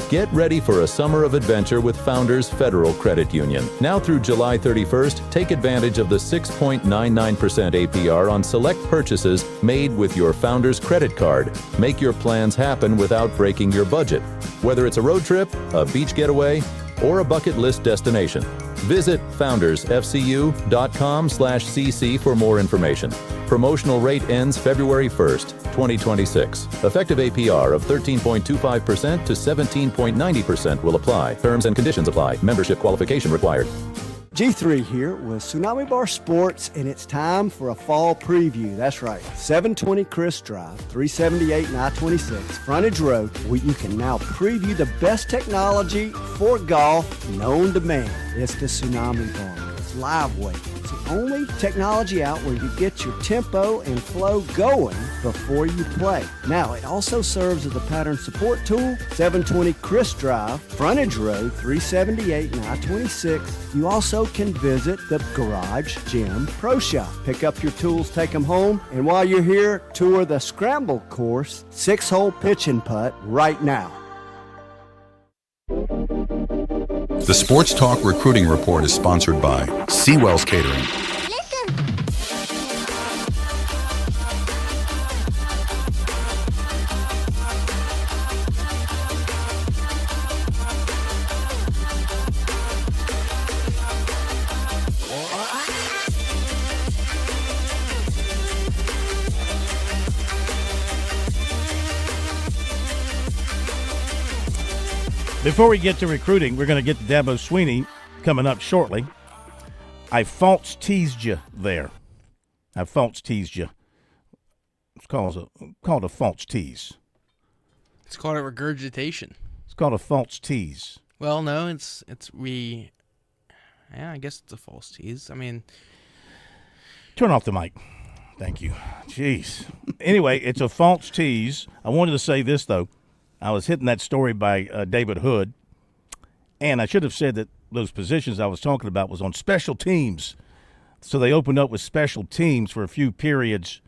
Get ready for a summer of adventure with Founders Federal Credit Union. Now through July 31st, take advantage of the 6.99% APR on select purchases made with your Founders credit card. Make your plans happen without breaking your budget. Whether it's a road trip, a beach getaway, or a bucket list destination. Visit foundersfcu.com/cc for more information. Promotional rate ends February 1st, 2026. Effective APR of 13.25% to 17.90% will apply. Terms and conditions apply. Membership qualification required. G3 here with Tsunami Bar Sports, and it's time for a fall preview. That's right, 720 Chris Drive, 378 and I-26, Frontage Road, where you can now preview the best technology for golf known to man. It's the Tsunami Bar. It's live weight. It's the only technology out where you get your tempo and flow going before you play. Now, it also serves as a pattern support tool. 720 Chris Drive, Frontage Road, 378 and I-26. You also can visit the Garage Gym Pro Shop. Pick up your tools, take them home, and while you're here, tour the Scramble Course 6-hole pitch and putt right now. The Sports Talk Recruiting Report is sponsored by Seawell's Catering. Before we get to recruiting, we're going to get to Dabo Sweeney coming up shortly. I false teased you there. I false teased you. It's called a false tease. It's called a regurgitation. It's called a false tease. Well, no, I guess it's a false tease. I mean, turn off the mic. Thank you. Jeez. Anyway, it's a false tease. I wanted to say this, though. I was hitting that story by David Hood, and I should have said that those positions I was talking about was on special teams. So they opened up with special teams for a few periods,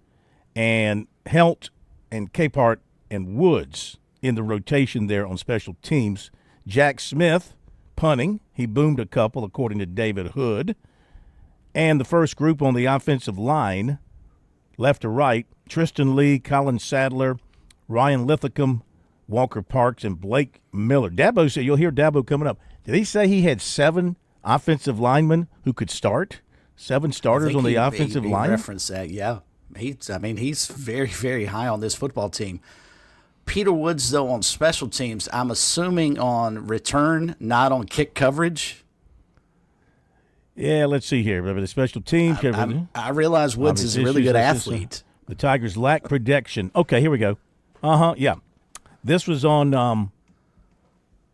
and Helt and Capehart and Woods in the rotation there on special teams. Jack Smith punting. He boomed a couple, according to David Hood. And the first group on the offensive line, left to right, Tristan Lee, Colin Sadler, Ryan Lithicum, Walker Parks, and Blake Miller. Dabo said, you'll hear Dabo coming up. Did he say he had 7 offensive linemen who could start? 7 starters on the offensive line? Reference that, yeah. He's very, very high on this football team. Peter Woods, though, on special teams, I'm assuming on return, not on kick coverage. Yeah, let's see here. The special teams. I realize Woods is a really good athlete. The Tigers lack protection. Okay, here we go. Yeah. This was on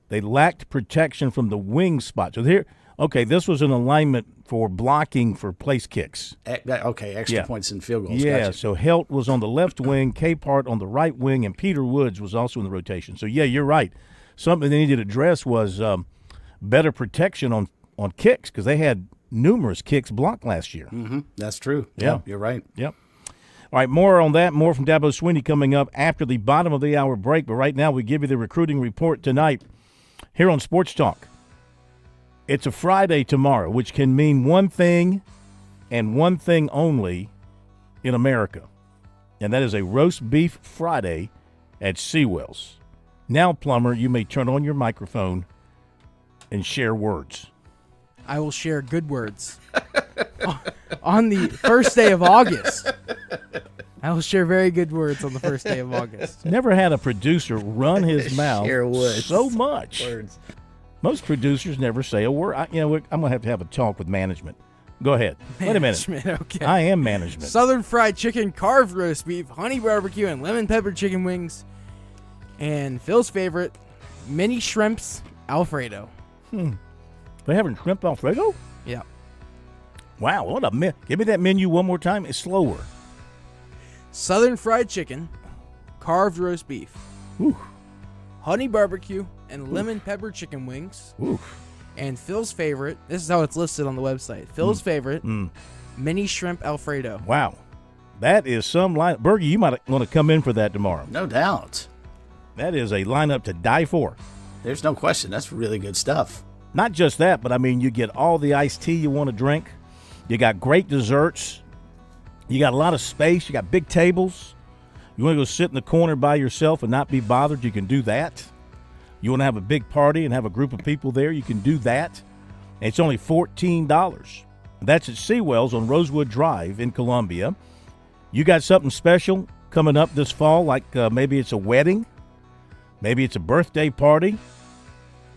they lacked protection from the wing spot. So here, okay, this was an alignment for blocking for place kicks. Okay, extra points and field goals. Yeah, gotcha. so Helt was on the left wing, Capehart on the right wing, and Peter Woods was also in the rotation. So, yeah, you're right. Something they needed to address was better protection on kicks because they had numerous kicks blocked last year. Mm-hmm. That's true. Yeah, you're right. Yep. All right, more on that, more from Dabo Swinney coming up after the bottom of the hour break. But right now we give you the recruiting report tonight here on Sports Talk. It's a Friday tomorrow, which can mean one thing and one thing only in America, and that is a roast beef Friday at Seawells. Now, Plumber, you may turn on your microphone and share words. I will share good words. On the first day of August. I will share very good words on the first day of August. Never had a producer run his mouth so much. Words. Most producers never say a word. I'm going to have a talk with management. Go ahead. Wait a minute. Okay. I am management. Southern fried chicken, carved roast beef, honey barbecue, and lemon pepper chicken wings. And Phil's favorite, mini shrimps Alfredo. They having shrimp Alfredo? Yeah. Wow, what a give me that menu one more time. It's slower. Southern fried chicken, carved roast beef, Ooh. honey barbecue, and lemon pepper chicken wings. Ooh. And Phil's favorite, this is how it's listed on the website. Phil's favorite, mini shrimp Alfredo. Wow. That is some line. Bergie, you might want to come in for that tomorrow. No doubt. That is a lineup to die for. There's no question. That's really good stuff. Not just that, but, you get all the iced tea you want to drink. You got great desserts. You got a lot of space. You got big tables. You want to go sit in the corner by yourself and not be bothered? You can do that. You want to have a big party and have a group of people there? You can do that. And it's only $14. That's at Seawells on Rosewood Drive in Columbia. You got something special coming up this fall, like maybe it's a wedding. Maybe it's a birthday party.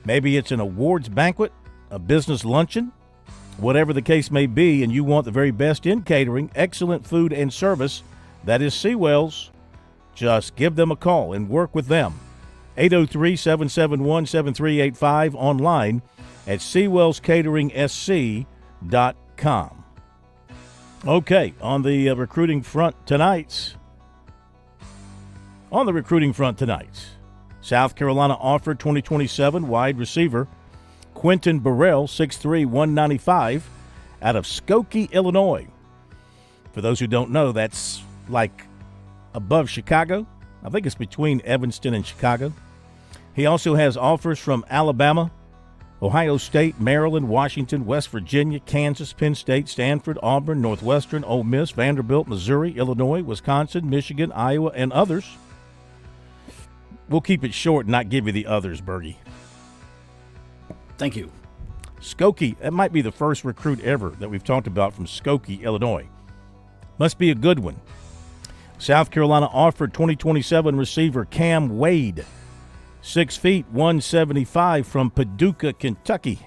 Maybe it's an awards banquet, a business luncheon, whatever the case may be, and you want the very best in catering, excellent food and service, that is Seawells. Just give them a call and work with them. 803-771-7385, online at SeawellsCateringSC.com. Okay, on the recruiting front tonight, South Carolina offered 2027 wide receiver Quentin Burrell, 6'3", 195, out of Skokie, Illinois. For those who don't know, that's like above Chicago. I think it's between Evanston and Chicago. He also has offers from Alabama, Ohio State, Maryland, Washington, West Virginia, Kansas, Penn State, Stanford, Auburn, Northwestern, Ole Miss, Vanderbilt, Missouri, Illinois, Wisconsin, Michigan, Iowa, and others. We'll keep it short and not give you the others, Bergie. Thank you. Skokie, that might be the first recruit ever that we've talked about from Skokie, Illinois. Must be a good one. South Carolina offered 2027 receiver Cam Wade, 6 feet, 175, from Paducah, Kentucky.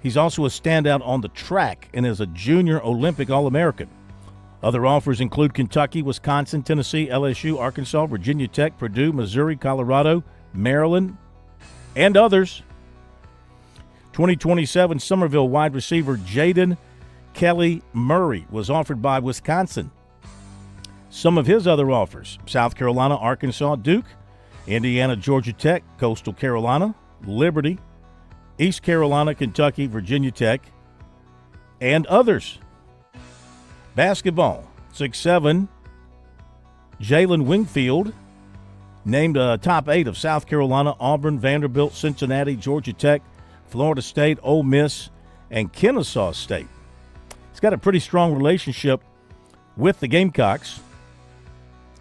He's also a standout on the track and is a junior Olympic All-American. Other offers include Kentucky, Wisconsin, Tennessee, LSU, Arkansas, Virginia Tech, Purdue, Missouri, Colorado, Maryland, and others. 2027 Summerville wide receiver Jaden Kelly Murray was offered by Wisconsin. Some of his other offers: South Carolina, Arkansas, Duke, Indiana, Georgia Tech, Coastal Carolina, Liberty, East Carolina, Kentucky, Virginia Tech, and others. Basketball, 6'7", Jalen Wingfield, named top 8 of South Carolina, Auburn, Vanderbilt, Cincinnati, Georgia Tech, Florida State, Ole Miss, and Kennesaw State. he's got a pretty strong relationship with the Gamecocks,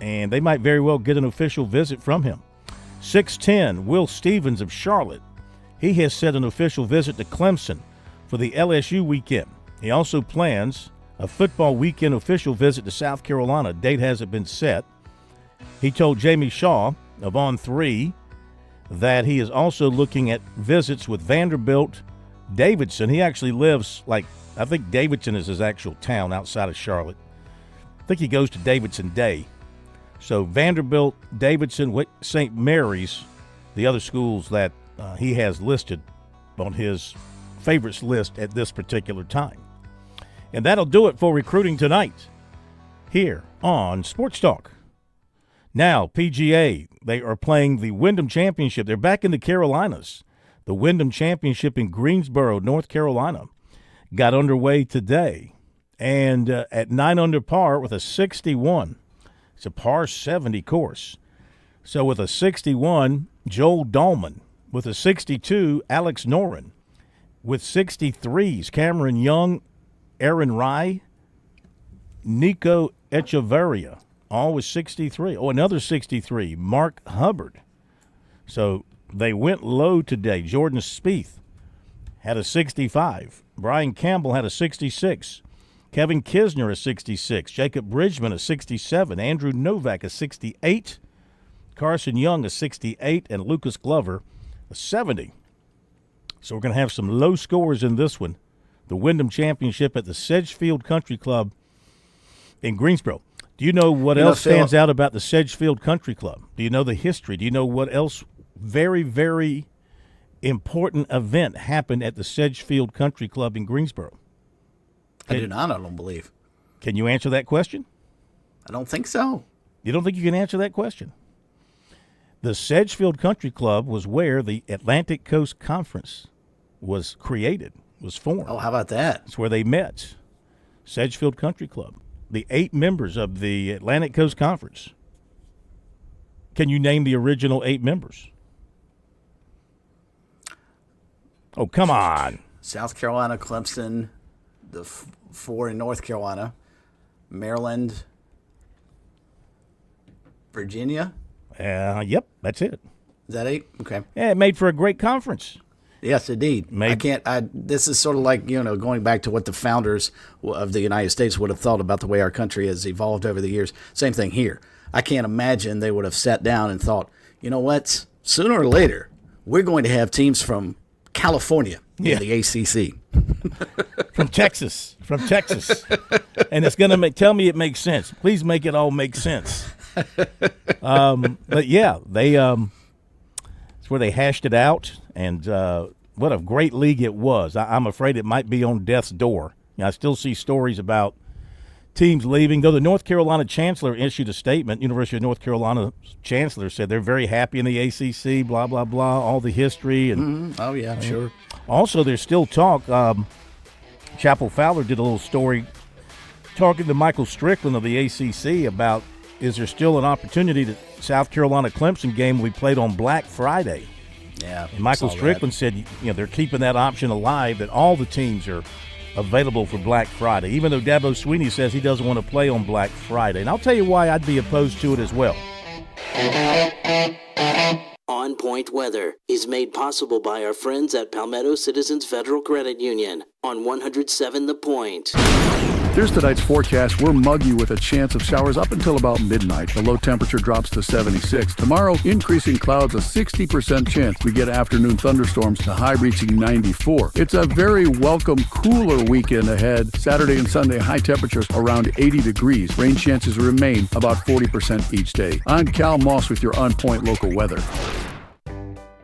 and they might very well get an official visit from him. 6'10", Will Stevens of Charlotte. He has set an official visit to Clemson for the LSU weekend. He also plans a football weekend official visit to South Carolina. Date hasn't been set. He told Jamie Shaw of On3 that he is also looking at visits with Vanderbilt, Davidson. He actually lives, I think Davidson is his actual town outside of Charlotte. I think he goes to Davidson Day. So Vanderbilt, Davidson, St. Mary's, the other schools that he has listed on his favorites list at this particular time. And that'll do it for recruiting tonight here on Sports Talk. Now, PGA, they are playing the Wyndham Championship. They're back in the Carolinas. The Wyndham Championship in Greensboro, North Carolina, got underway today. And at 9 under par with a 61. It's a par 70 course. So with a 61, Joel Dahlman. With a 62, Alex Noren. With 63s, Cameron Young, Aaron Rai, Nico Echeverria, all with 63. Oh, another 63, Mark Hubbard. So they went low today. Jordan Spieth had a 65. Brian Campbell had a 66. Kevin Kisner a 66. Jacob Bridgman a 67. Andrew Novak a 68. Carson Young a 68. And Lucas Glover a 70. So we're going to have some low scores in this one. The Wyndham Championship at the Sedgefield Country Club in Greensboro. Do you know what else stands out about the Sedgefield Country Club? Do you know the history? Do you know what else very, very important event happened at the Sedgefield Country Club in Greensboro? I do not, I don't believe. Can you answer that question? I don't think so. You don't think you can answer that question? The Sedgefield Country Club was where the Atlantic Coast Conference was created, was formed. Oh, how about that? It's where they met. Sedgefield Country Club. The 8 members of the Atlantic Coast Conference. Can you name the original 8 members? Oh, come on. South Carolina, Clemson, the 4 in North Carolina, Maryland, Virginia. Yep, that's it. Is that 8? Okay. Yeah, it made for a great conference. Yes, indeed. This is sort of like, going back to what the founders of the United States would have thought about the way our country has evolved over the years. Same thing here. I can't imagine they would have sat down and thought, you know what, sooner or later, we're going to have teams from California in the ACC. From Texas. And it's going to tell me it makes sense. Please make it all make sense. But yeah, it's where they hashed it out, and what a great league it was. I'm afraid it might be on death's door. I still see stories about teams leaving, though the North Carolina chancellor issued a statement. University of North Carolina chancellor said they're very happy in the ACC, blah, blah, blah, all the history. And Oh, yeah, sure. Also, there's still talk. Chapel Fowler did a little story talking to Michael Strickland of the ACC about, is there still an opportunity that South Carolina-Clemson game will be played on Black Friday? Yeah. And Michael Strickland said, they're keeping that option alive, that all the teams are available for Black Friday, even though Dabo Swinney says he doesn't want to play on Black Friday. And I'll tell you why I'd be opposed to it as well. On Point Weather is made possible by our friends at Palmetto Citizens Federal Credit Union on 107 The Point. Here's tonight's forecast. We're muggy with a chance of showers up until about midnight. The low temperature drops to 76. Tomorrow, increasing clouds, a 60% chance we get afternoon thunderstorms, the high reaching 94. It's a very welcome, cooler weekend ahead. Saturday and Sunday, high temperatures around 80 degrees. Rain chances remain about 40% each day. I'm Cal Moss with your On Point local weather.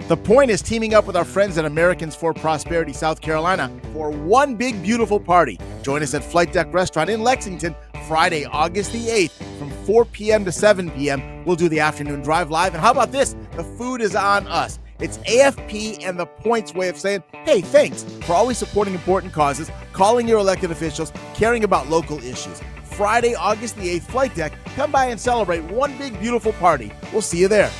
The Point is teaming up with our friends at Americans for Prosperity, South Carolina for one big, beautiful party. Join us at Flight Deck Restaurant in Lexington Friday, August the 8th from 4 p.m. to 7 p.m. We'll do the afternoon drive live. And how about this? The food is on us. It's AFP and the Point's way of saying, hey, thanks for always supporting important causes, calling your elected officials, caring about local issues. Friday, August the 8th, Flight Deck. Come by and celebrate one big, beautiful party. We'll see you there.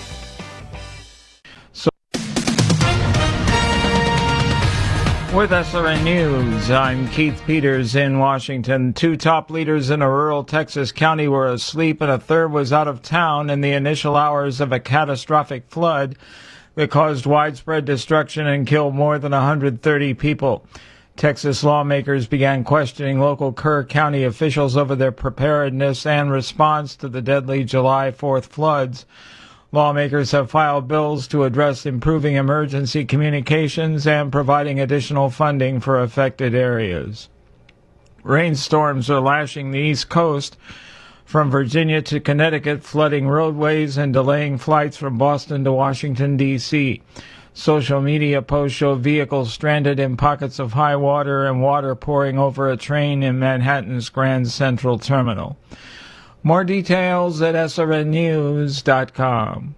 With SRN News, I'm Keith Peters in Washington. 2 top leaders in a rural Texas county were asleep and a third was out of town in the initial hours of a catastrophic flood that caused widespread destruction and killed more than 130 people. Texas lawmakers began questioning local Kerr County officials over their preparedness and response to the deadly July 4th floods. Lawmakers have filed bills to address improving emergency communications and providing additional funding for affected areas. Rainstorms are lashing the East Coast from Virginia to Connecticut, flooding roadways and delaying flights from Boston to Washington, D.C. Social media posts show vehicles stranded in pockets of high water and water pouring over a train in Manhattan's Grand Central Terminal. More details at srnnews.com.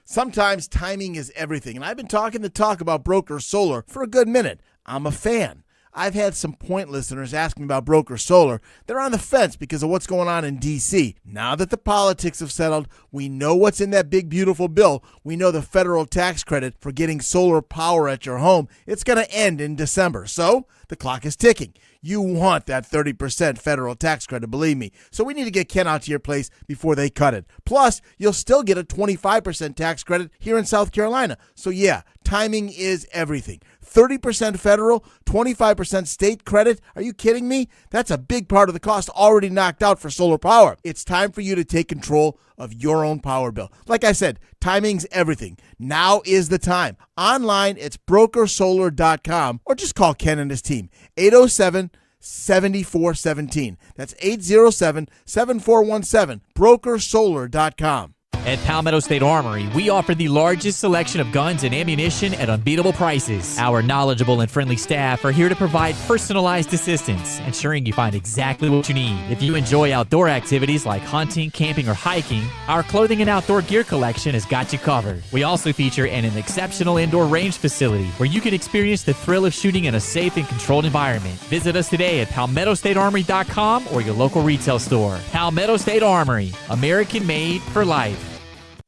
Sometimes timing is everything, and I've been talking the talk about Broker Solar for a good minute. I'm a fan. I've had some Point listeners ask me about Broker Solar. They're on the fence because of what's going on in D.C. Now that the politics have settled, we know what's in that big, beautiful bill. We know the federal tax credit for getting solar power at your home. It's going to end in December, so the clock is ticking. You want that 30% federal tax credit, believe me. So we need to get Ken out to your place before they cut it. Plus, you'll still get a 25% tax credit here in South Carolina. So yeah, timing is everything. 30% federal, 25% state credit. Are you kidding me? That's a big part of the cost already knocked out for solar power. It's time for you to take control of your own power bill. Like I said, timing's everything. Now is the time. Online, it's brokersolar.com or just call Ken and his team. 807-7417. That's 807-7417. brokersolar.com. At Palmetto State Armory, we offer the largest selection of guns and ammunition at unbeatable prices. Our knowledgeable and friendly staff are here to provide personalized assistance, ensuring you find exactly what you need. If you enjoy outdoor activities like hunting, camping, or hiking, our clothing and outdoor gear collection has got you covered. We also feature an exceptional indoor range facility where you can experience the thrill of shooting in a safe and controlled environment. Visit us today at PalmettoStateArmory.com or your local retail store. Palmetto State Armory, American made for life.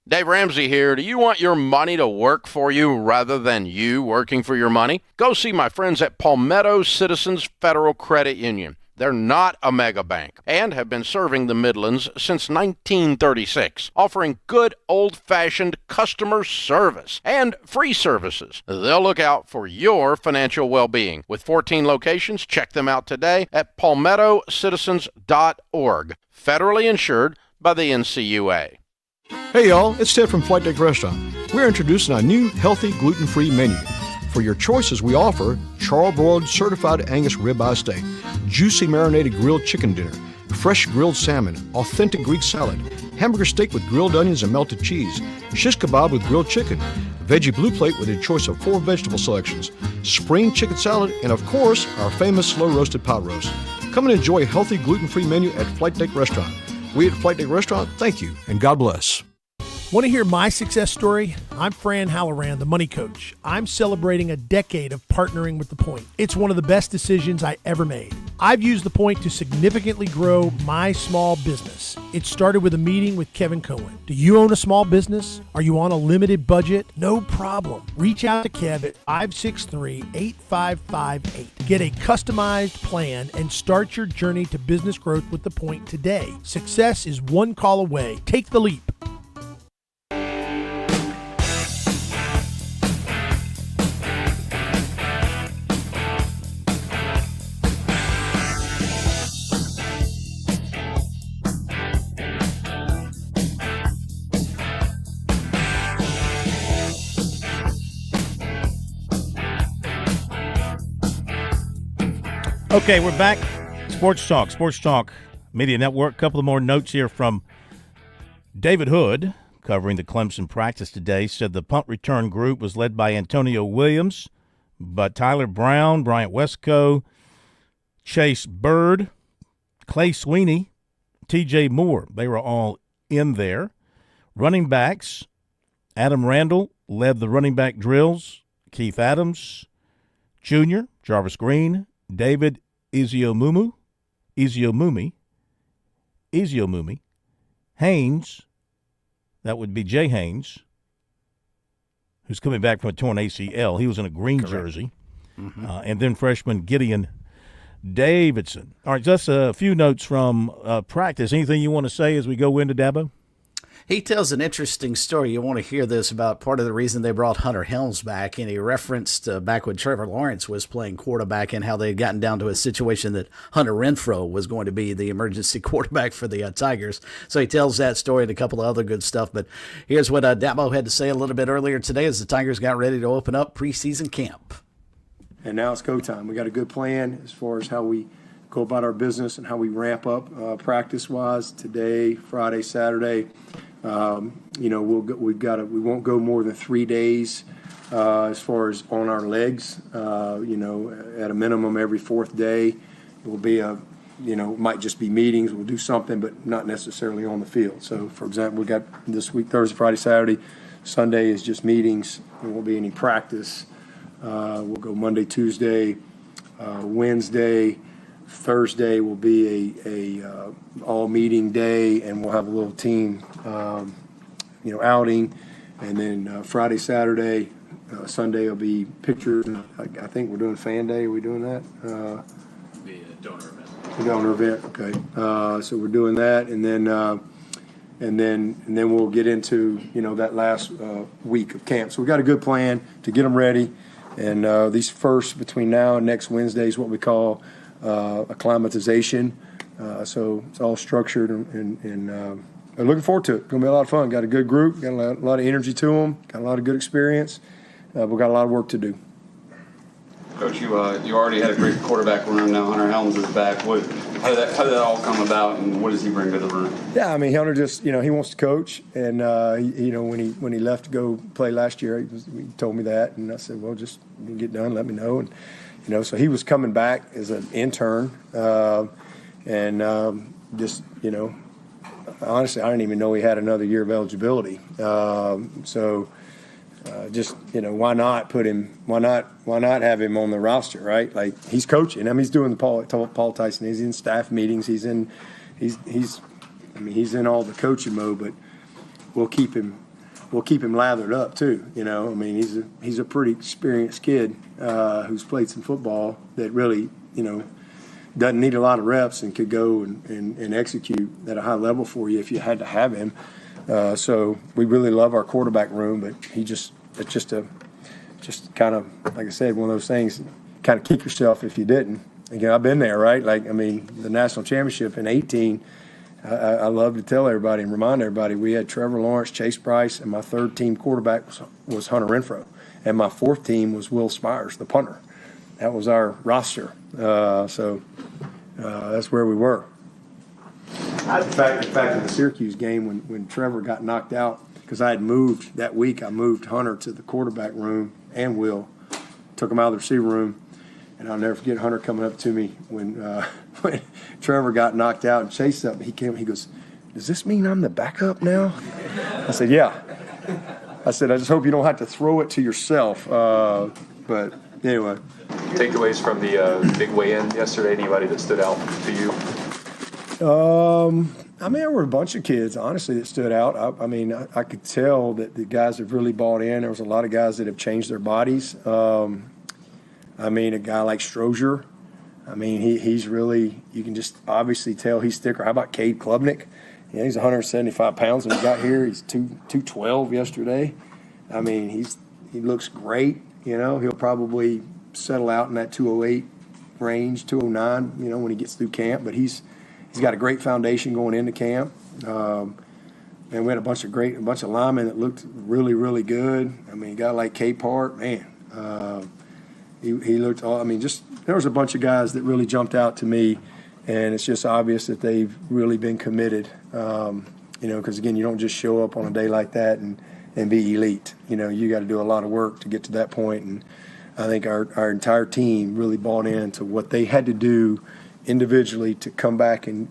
Dave Ramsey here. Do you want your money to work for you rather than you working for your money? Go see my friends at Palmetto Citizens Federal Credit Union. They're not a mega bank and have been serving the Midlands since 1936, offering good old-fashioned customer service and free services. They'll look out for your financial well-being. With 14 locations, check them out today at palmettocitizens.org. Federally insured by the NCUA. Hey y'all, it's Ted from Flight Deck Restaurant. We're introducing our new healthy gluten-free menu. For your choices, we offer charbroiled certified Angus ribeye steak, juicy marinated grilled chicken dinner, fresh grilled salmon, authentic Greek salad, hamburger steak with grilled onions and melted cheese, shish kebab with grilled chicken, veggie blue plate with a choice of 4 vegetable selections, spring chicken salad, and of course, our famous slow roasted pot roast. Come and enjoy a healthy gluten-free menu at Flight Deck Restaurant. We at Flight Deck Restaurant thank you, and God bless. Want to hear my success story? I'm Fran Halloran, the money coach. I'm celebrating a decade of partnering with The Point. It's one of the best decisions I ever made. I've used The Point to significantly grow my small business. It started with a meeting with Kevin Cohen. Do you own a small business? Are you on a limited budget? No problem. Reach out to Kev at 563-8558. Get a customized plan and start your journey to business growth with The Point today. Success is one call away. Take the leap. Okay, we're back. Sports Talk Media Network. A couple of more notes here from David Hood, covering the Clemson practice today, said the punt return group was led by Antonio Williams, but Tyler Brown, Bryant Westco, Chase Bird, Clay Sweeney, T.J. Moore, they were all in there. Running backs, Adam Randall led the running back drills, Keith Adams Jr., Jarvis Green, David Eziomumi, Haynes, that would be Jay Haynes, who's coming back from a torn ACL. He was in a green jersey. And then freshman Gideon Davidson. All right, just a few notes from practice. Anything you want to say as we go into Dabo? He tells an interesting story. You want to hear this about part of the reason they brought Hunter Helms back, and he referenced back when Trevor Lawrence was playing quarterback and how they had gotten down to a situation that Hunter Renfrow was going to be the emergency quarterback for the Tigers. So he tells that story and a couple of other good stuff. But here's what Dabo had to say a little bit earlier today as the Tigers got ready to open up preseason camp. And now it's go time. We got a good plan as far as how we go about our business and how we ramp up practice-wise today, Friday, Saturday. We won't go more than 3 days as far as on our legs. At a minimum every fourth day. It will be might just be meetings. We'll do something, but not necessarily on the field. So, for example, we got this week Thursday, Friday, Saturday. Sunday is just meetings. There won't be any practice. We'll go Monday, Tuesday, Wednesday. Thursday will be a all meeting day, and we'll have a little team, outing, and then Friday, Saturday, Sunday will be pictures. I think we're doing fan day. Are we doing that? Be a donor event. A donor event. Okay. So we're doing that, and then we'll get into that last week of camp. So we got a good plan to get them ready, and these first between now and next Wednesday is what we call acclimatization. So it's all structured, and I'm looking forward to it. It's going to be a lot of fun. Got a good group, got a lot of energy to them, got a lot of good experience. We've got a lot of work to do. Coach, you already had a great quarterback room. Now Hunter Helms is back. How did that all come about, and what does he bring to the room? Yeah, I mean, Hunter just, he wants to coach, and when he left to go play last year, he told me that, and I said, well, just when you get done, let me know. And so he was coming back as an intern, honestly, I didn't even know he had another year of eligibility. Why not put him? Why not have him on the roster, right? Like, he's coaching. I mean, he's doing the Paul Tyson. He's in staff meetings. He's in all the coaching mode. But we'll keep him lathered up too. I mean, he's a pretty experienced kid who's played some football that really doesn't need a lot of reps and could go and execute at a high level for you if you had to have him. So we really love our quarterback room, but it's just kind of, like I said, one of those things, kind of kick yourself if you didn't. Again, I've been there, right? Like, I mean, the national championship in 2018, I love to tell everybody and remind everybody, we had Trevor Lawrence, Chase Bryce, and my third team quarterback was Hunter Renfrow. And my fourth team was Will Spires, the punter. That was our roster. So that's where we were. In fact, in the Syracuse game, when Trevor got knocked out, because I had moved that week, I moved Hunter to the quarterback room and Will, took him out of the receiver room, and I'll never forget Hunter coming up to me when Trevor got knocked out and chased up. He goes, "Does this mean I'm the backup now?" I said, "Yeah." I said, "I just hope you don't have to throw it to yourself." But anyway. Takeaways from the big weigh-in yesterday, anybody that stood out to you? I mean, there were a bunch of kids, honestly, that stood out. I could tell that the guys have really bought in. There was a lot of guys that have changed their bodies. A guy like Strozier, he's really, you can just obviously tell he's thicker. How about Cade Klubnik? Yeah, he's 175 pounds when he got here. He's 212 yesterday. He looks great. He'll probably settle out in that 208 range, 209, when he gets through camp. But he's got a great foundation going into camp. And we had a bunch of linemen that looked really, really good. A guy like Capehart, man, he looked all. There was a bunch of guys that really jumped out to me, and it's just obvious that they've really been committed. Because again, you don't just show up on a day like that and be elite. You got to do a lot of work to get to that point. And I think our entire team really bought into what they had to do individually to come back and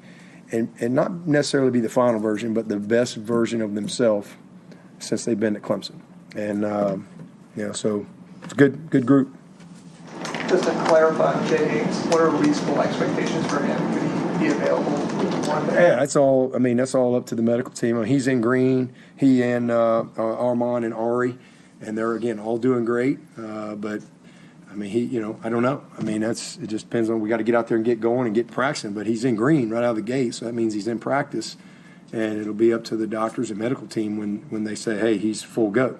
not necessarily be the final version, but the best version of themselves since they've been at Clemson. And, so it's a good group. Just to clarify, Jay Haynes, what are reasonable expectations for him? Could he be available one day? Yeah, that's all up to the medical team. He's in green. He and Armand and Ari, and they're again all doing great. But I mean, I don't know. I mean, it just depends on. We got to get out there and get going and get practicing. But he's in green right out of the gate, so that means he's in practice, and it'll be up to the doctors and medical team when they say, hey, he's full go.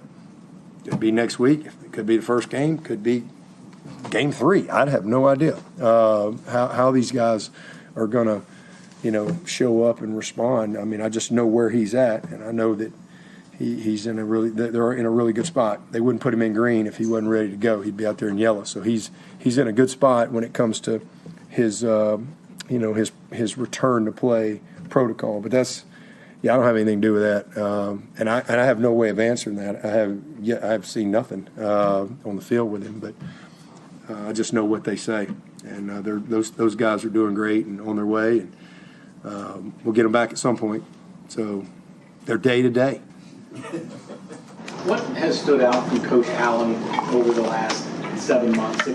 Could be next week. It could be the first game. Could be game 3. I'd have no idea how these guys are going to, show up and respond. I mean, I just know where he's at, and I know that they're in a really good spot. They wouldn't put him in green if he wasn't ready to go. He'd be out there in yellow. So he's in a good spot when it comes to his his return to play protocol. But I don't have anything to do with that, and I have no way of answering that. I have seen nothing on the field with him, but I just know what they say, and those guys are doing great and on their way, and we'll get them back at some point. So they're day to day. What has stood out from Coach Allen over the last 7 months,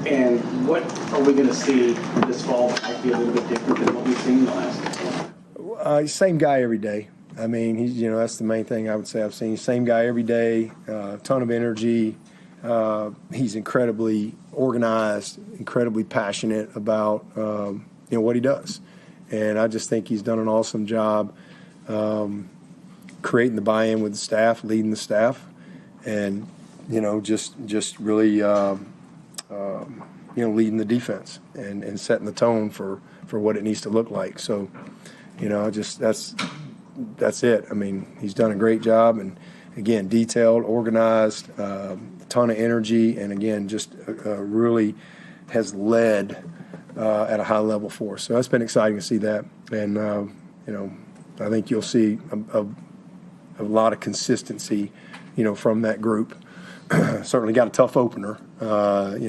and what are we going to see this fall that might be a little bit different than what we've seen in the last? Same guy every day. I mean, that's the main thing I would say I've seen. Same guy every day, ton of energy. He's incredibly organized, incredibly passionate about what he does, and I just think he's done an awesome job creating the buy-in with the staff, leading the staff, and just really leading the defense and setting the tone for what it needs to look like. So. That's it. I mean, he's done a great job, and again, detailed, organized, a ton of energy, and again, just really has led at a high level for us. So that's been exciting to see that, and I think you'll see a lot of consistency, from that group. Certainly got a tough opener. It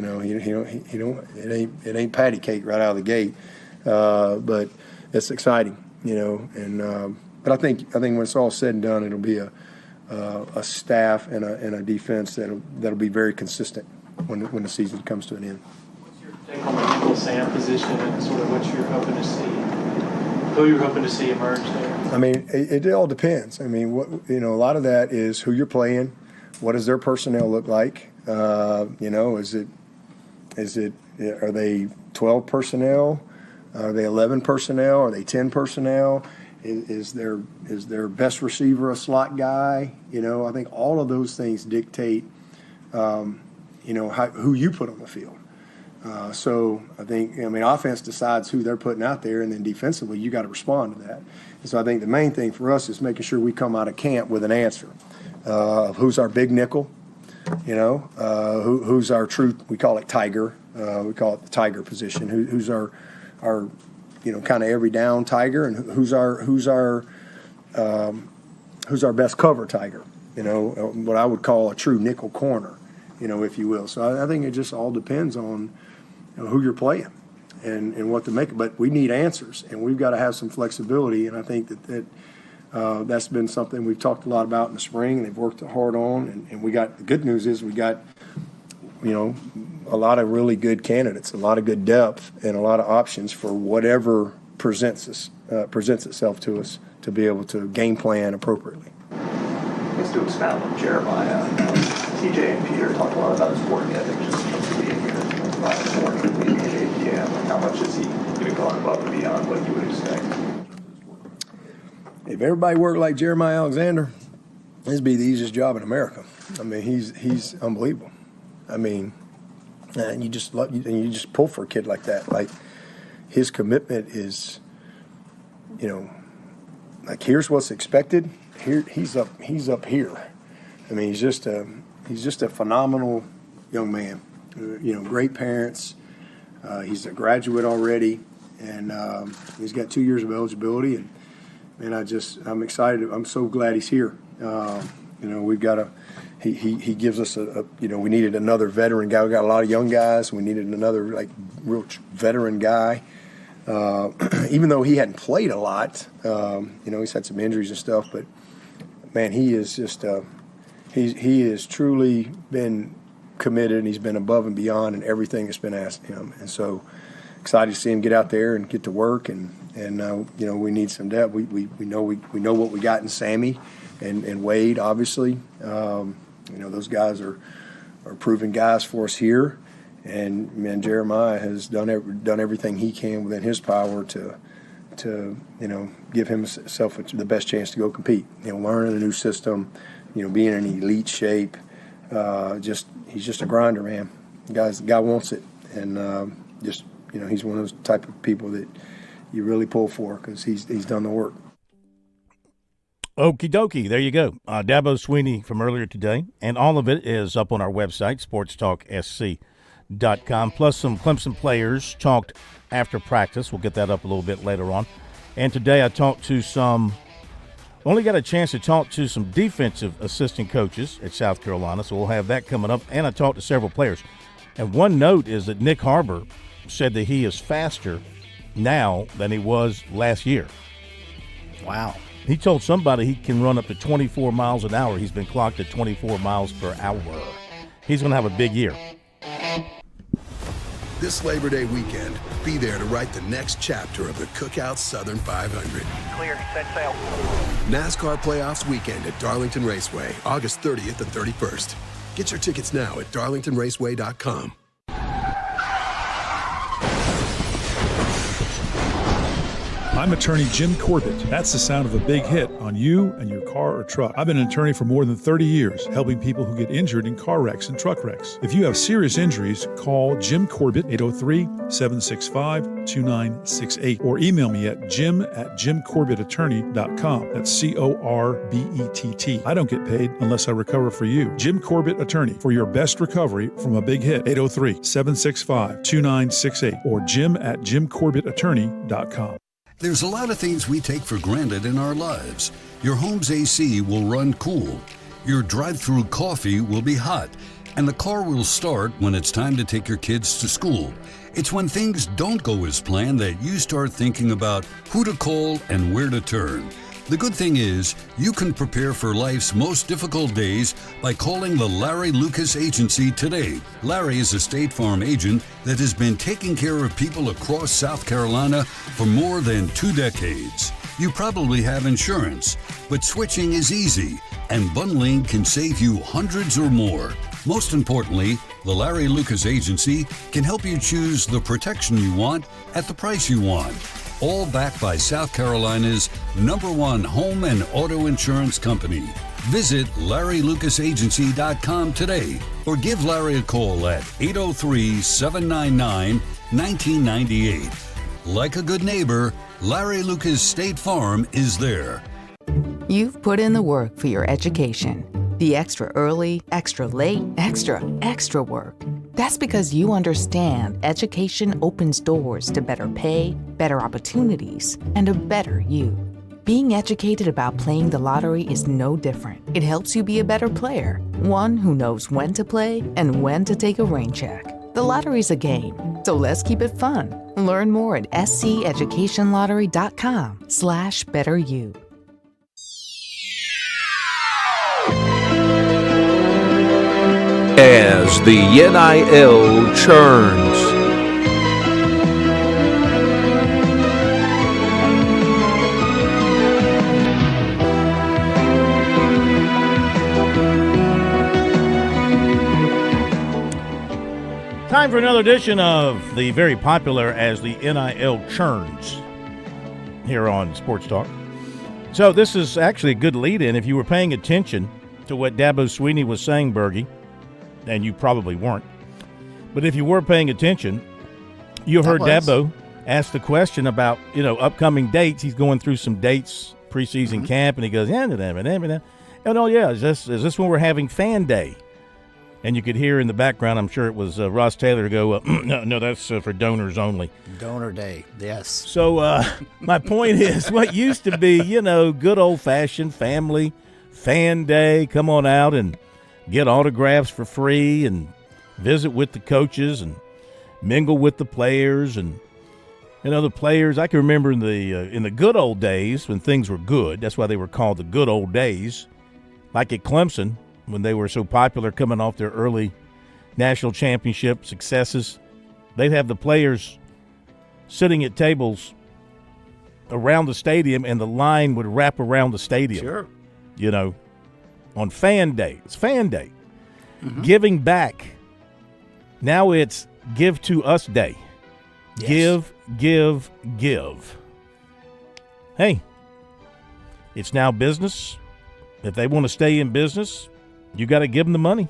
ain't patty cake right out of the gate, but it's exciting. But I think when it's all said and done, it'll be a staff and a defense that'll be very consistent when the season comes to an end. What's your take on the Nickel Sam position and sort of what you're hoping to see? Who you're hoping to see emerge there? I mean, it all depends. I mean, a lot of that is who you're playing. What does their personnel look like? Is it are they 12 personnel? Are they 11 personnel? Are they 10 personnel? Is their best receiver a slot guy? I think all of those things dictate, who you put on the field. So I think, offense decides who they're putting out there, and then defensively you got to respond to that. And so I think the main thing for us is making sure we come out of camp with an answer of who's our big nickel, who's our true, we call it tiger, we call it the tiger position, who's our kind of every down tiger, and who's our best cover tiger, what I would call a true nickel corner, if you will. So I think it just all depends on who you're playing and what to make. But we need answers, and we've got to have some flexibility, and I think that's been something we've talked a lot about in the spring, and they've worked hard on, and the good news is we got a lot of really good candidates, a lot of good depth, and a lot of options for whatever presents itself to us to be able to game plan appropriately. Just to expound on Jeremiah, TJ and Peter talk a lot about his work ethic, just in terms of being here by the morning, being at 8 p.m. How much is he going above and beyond what you would expect? If everybody worked like Jeremiah Alexander, this would be the easiest job in America. I mean, he's unbelievable. I mean, and you just pull for a kid like that. Like, his commitment is, like, here's what's expected. Here he's up here. I mean, he's just a phenomenal young man. Great parents. He's a graduate already, and he's got 2 years of eligibility. And I'm excited. I'm so glad he's here. We've got he gives us we needed another veteran guy. We got a lot of young guys. We needed another real veteran guy. Even though he hadn't played a lot, he's had some injuries and stuff. But man, he is just he has truly been committed, and he's been above and beyond in everything that's been asked of him. And so excited to see him get out there and get to work. And we need some depth. We know what we got in Sammy and Wade, obviously. Those guys are proven guys for us here. And, man, Jeremiah has done everything he can within his power to give himself the best chance to go compete. Learning a new system, being in elite shape. He's just a grinder, man. The guy wants it. And he's one of those type of people that you really pull for because he's done the work. Okie dokie, there you go. Dabo Swinney from earlier today, and all of it is up on our website, SportsTalkSC.com, plus some Clemson players talked after practice. We'll get that up a little bit later on. And today I talked to only got a chance to talk to some defensive assistant coaches at South Carolina, so we'll have that coming up. And I talked to several players. And one note is that Nick Harbor said that he is faster now than he was last year. Wow. He told somebody he can run up to 24 miles an hour. He's been clocked at 24 miles per hour. He's going to have a big year. This Labor Day weekend, be there to write the next chapter of the Cookout Southern 500. Clear, set sail. NASCAR Playoffs weekend at Darlington Raceway, August 30th and 31st. Get your tickets now at darlingtonraceway.com. I'm attorney Jim Corbett. That's the sound of a big hit on you and your car or truck. I've been an attorney for more than 30 years, helping people who get injured in car wrecks and truck wrecks. If you have serious injuries, call Jim Corbett, 803-765-2968, or email me at jim@jimcorbettattorney.com. That's Corbett. I don't get paid unless I recover for you. Jim Corbett Attorney, for your best recovery from a big hit, 803-765-2968, or jim@jimcorbettattorney.com. There's a lot of things we take for granted in our lives. Your home's AC will run cool. Your drive-through coffee will be hot. And the car will start when it's time to take your kids to school. It's when things don't go as planned that you start thinking about who to call and where to turn. The good thing is, you can prepare for life's most difficult days by calling the Larry Lucas Agency today. Larry is a State Farm agent that has been taking care of people across South Carolina for more than 2 decades. You probably have insurance, but switching is easy, and bundling can save you hundreds or more. Most importantly, the Larry Lucas Agency can help you choose the protection you want at the price you want. All backed by South Carolina's #1 home and auto insurance company. Visit LarryLucasAgency.com today or give Larry a call at 803-799-1998. Like a good neighbor, Larry Lucas State Farm is there. You've put in the work for your education. The extra early, extra late, extra work. That's because you understand education opens doors to better pay, better opportunities, and a better you. Being educated about playing the lottery is no different. It helps you be a better player, one who knows when to play and when to take a rain check. The lottery's a game, so let's keep it fun. Learn more at sceducationlottery.com/betteryou. As the NIL churns. Time for another edition of the very popular As the NIL Churns here on Sports Talk. So this is actually a good lead-in. If you were paying attention to what Dabo Swinney was saying, Bergie, and you probably weren't, but if you were paying attention, you heard Dabo ask the question about, upcoming dates. He's going through some dates, preseason camp, and he goes, is this when we're having fan day? And you could hear in the background, I'm sure it was Ross Taylor go, no, that's for donors only. Donor day, yes. So my point is, what used to be, good old-fashioned family fan day, come on out and get autographs for free and visit with the coaches and mingle with the players and the players. I can remember in the good old days when things were good. That's why they were called the good old days. Like at Clemson when they were so popular coming off their early national championship successes. They'd have the players sitting at tables around the stadium and the line would wrap around the stadium. Sure. on Fan Day. It's Fan Day. Giving back. Now it's Give to Us Day. Yes. Give. Hey, it's now business. If they want to stay in business, you got to give them the money.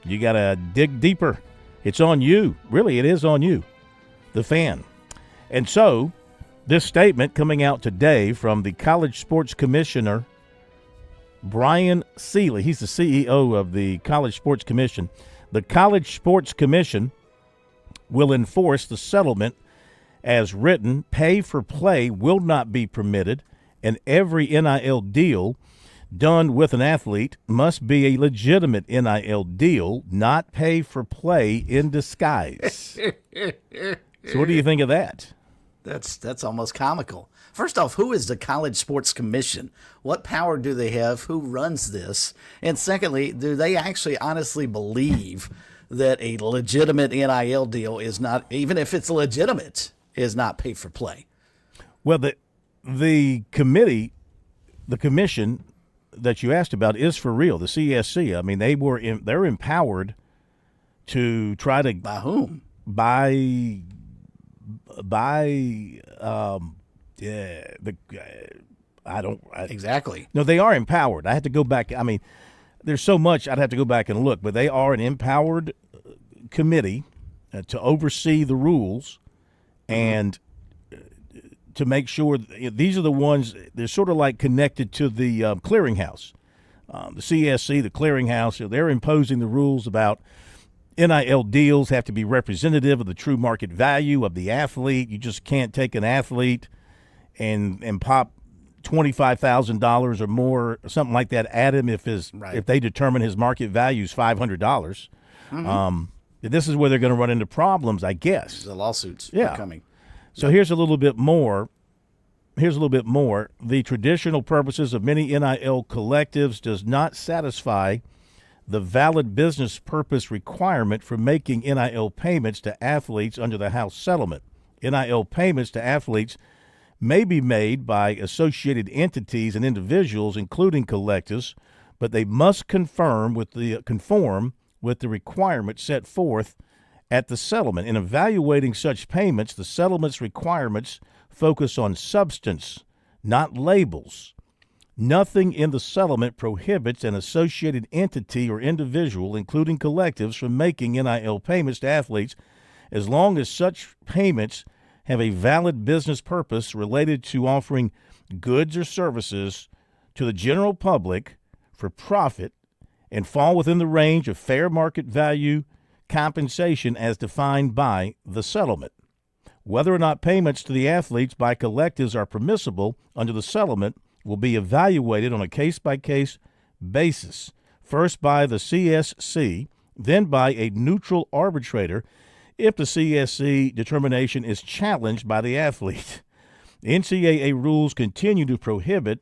You got to dig deeper. It's on you. Really, it is on you, the fan. And so, this statement coming out today from the College Sports Commissioner, Brian Seeley. He's the CEO of the College Sports Commission. The College Sports Commission will enforce the settlement as written. Pay for play will not be permitted, and every NIL deal done with an athlete must be a legitimate NIL deal, not pay for play in disguise. So what do you think of that? That's almost comical. First off, who is the College Sports Commission? What power do they have? Who runs this? And secondly, do they actually honestly believe that a legitimate NIL deal is not, even if it's legitimate, is not pay for play? Well, the committee, the commission that you asked about is for real. The CSC. I mean, they're empowered to try to by whom? Exactly. No, they are empowered. I had to go back. I mean, there's so much I'd have to go back and look, but they are an empowered committee to oversee the rules and to make sure these are the ones. They're sort of like connected to the clearinghouse, the CSC, the clearinghouse. They're imposing the rules about NIL deals have to be representative of the true market value of the athlete. You just can't take an athlete and pop $25,000 or more, or something like that, at him if they determine his market value is $500. This is where they're going to run into problems, I guess. The lawsuits are coming. So here's a little bit more. The traditional purposes of many NIL collectives does not satisfy the valid business purpose requirement for making NIL payments to athletes under the House settlement. NIL payments to athletes may be made by associated entities and individuals, including collectives, but they must conform with the requirements set forth at the settlement. In evaluating such payments, the settlement's requirements focus on substance, not labels. Nothing in the settlement prohibits an associated entity or individual, including collectives, from making NIL payments to athletes as long as such payments have a valid business purpose related to offering goods or services to the general public for profit and fall within the range of fair market value compensation as defined by the settlement. Whether or not payments to the athletes by collectives are permissible under the settlement will be evaluated on a case-by-case basis, first by the CSC, then by a neutral arbitrator if the CSC determination is challenged by the athlete. The NCAA rules continue to prohibit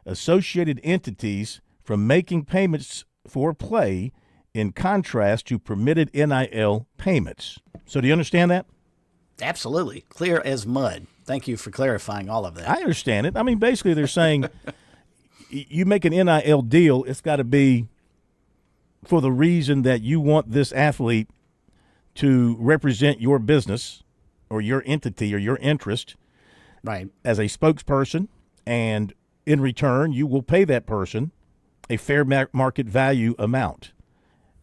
associated entities from making payments for play in contrast to permitted NIL payments. So do you understand that? Absolutely. Clear as mud. Thank you for clarifying all of that. I understand it. I mean, basically they're saying you make an NIL deal, it's got to be for the reason that you want this athlete to represent your business or your entity or your interest as a spokesperson, and in return you will pay that person a fair market value amount.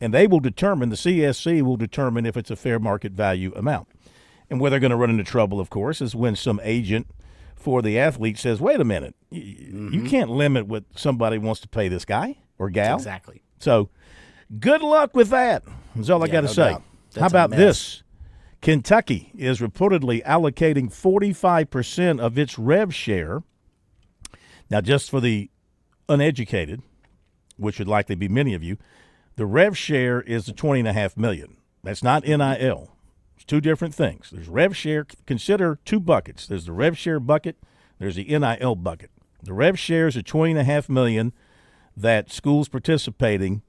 And they will determine, the CSC will determine if it's a fair market value amount. And where they're going to run into trouble, of course, is when some agent for the athlete says, wait a minute, you can't limit what somebody wants to pay this guy or gal. Exactly. So good luck with that, is all I got to say. How about this? Kentucky is reportedly allocating 45% of its rev share. Now, just for the uneducated, which would likely be many of you, the rev share is the $20.5 million. That's not NIL. It's two different things. There's rev share. Consider two buckets. There's the rev share bucket. There's the NIL bucket. The rev share is $20.5 million that schools participating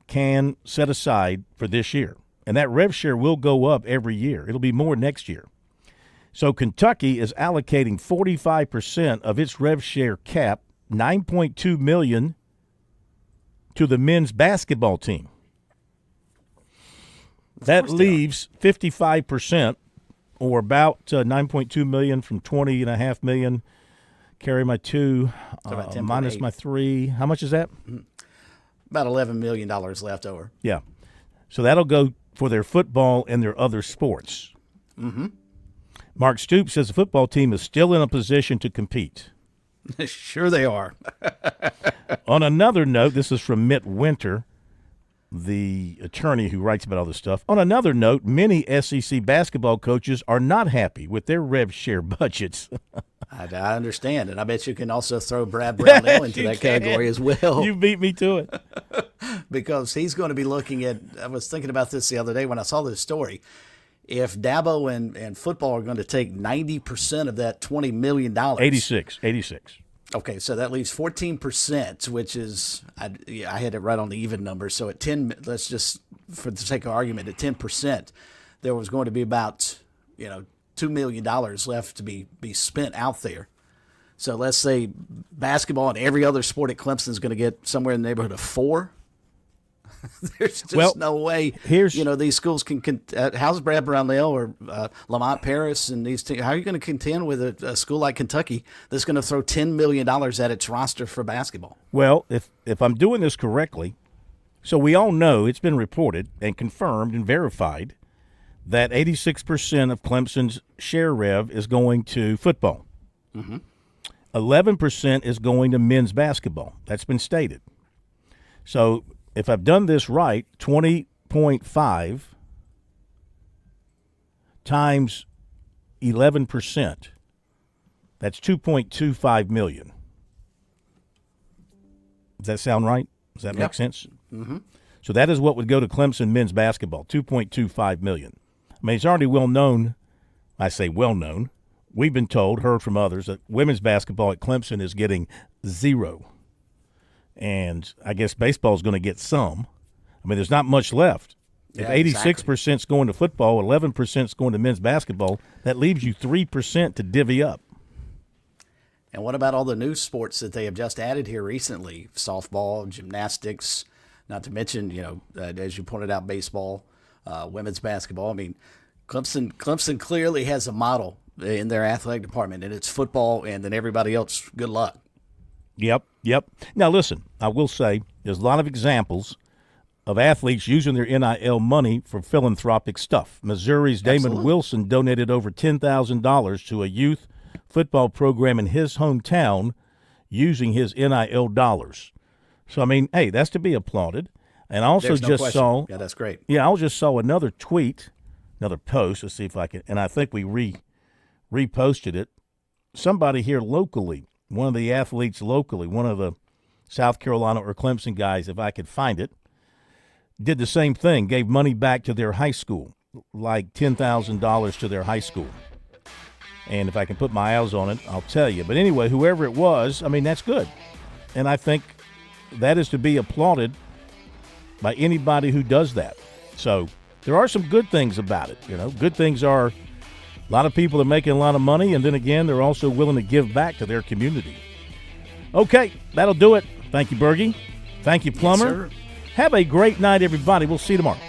can set aside for this year. And that rev share will go up every year. It'll be more next year. So Kentucky is allocating 45% of its rev share cap, $9.2 million to the men's basketball team. That leaves 55%, or about $9.2 million from $20.5 million. Carry my 2, minus my 3. How much is that? About $11 million left over. Yeah. So that'll go for their football and their other sports. Mm-hmm. Mark Stoops says the football team is still in a position to compete. Sure they are. On another note, this is from Mitt Winter, the attorney who writes about all this stuff. On another note, many SEC basketball coaches are not happy with their rev share budgets. I understand, and I bet you can also throw Brad Brownell into that category as well. You beat me to it. Because he's going to be looking at – I was thinking about this the other day when I saw this story. If Dabo and football are going to take 90% of that $20 million. 86. Okay, so that leaves 14%, which is I had it right on the even number. So at 10, let's just for the sake of argument, at 10%, there was going to be about $2 million left to be spent out there. So let's say basketball and every other sport at Clemson is going to get somewhere in the neighborhood of 4. There's just no way. These schools can. How's Brad Brownell or Lamont Paris and these teams? How are you going to contend with a school like Kentucky that's going to throw $10 million at its roster for basketball? Well, if I'm doing this correctly, so we all know it's been reported and confirmed and verified that 86% of Clemson's share rev is going to football. Mm-hmm. 11% is going to men's basketball. That's been stated. So if I've done this right, 20.5 times 11%, that's $2.25 million. Does that sound right? Does that make sense? Mm-hmm. So that is what would go to Clemson men's basketball, $2.25 million. I mean, it's already well known. I say well known. We've been told, heard from others, that women's basketball at Clemson is getting 0. And I guess baseball is going to get some. I mean, there's not much left. If 86% is going to football, 11% is going to men's basketball, that leaves you 3% to divvy up. And what about all the new sports that they have just added here recently? Softball, gymnastics, not to mention, as you pointed out, baseball, women's basketball. I mean, Clemson clearly has a model in their athletic department, and it's football, and then everybody else, good luck. Yep. Now, listen, I will say there's a lot of examples of athletes using their NIL money for philanthropic stuff. Missouri's Damon Wilson donated over $10,000 to a youth football program in his hometown using his NIL dollars. So, I mean, hey, that's to be applauded. And I also saw – yeah, that's great. Yeah, I just saw another tweet, another post. Let's see if I can – and I think we reposted it. Somebody here locally, one of the athletes locally, one of the South Carolina or Clemson guys, if I could find it, did the same thing, gave money back to their high school, like $10,000 to their high school. And if I can put my eyes on it, I'll tell you. But anyway, whoever it was, I mean, that's good. And I think that is to be applauded by anybody who does that. So there are some good things about it. Good things are a lot of people are making a lot of money, and then again, they're also willing to give back to their community. Okay, that'll do it. Thank you, Bergie. Thank you, Plummer. Yes, sir. Have a great night, everybody. We'll see you tomorrow.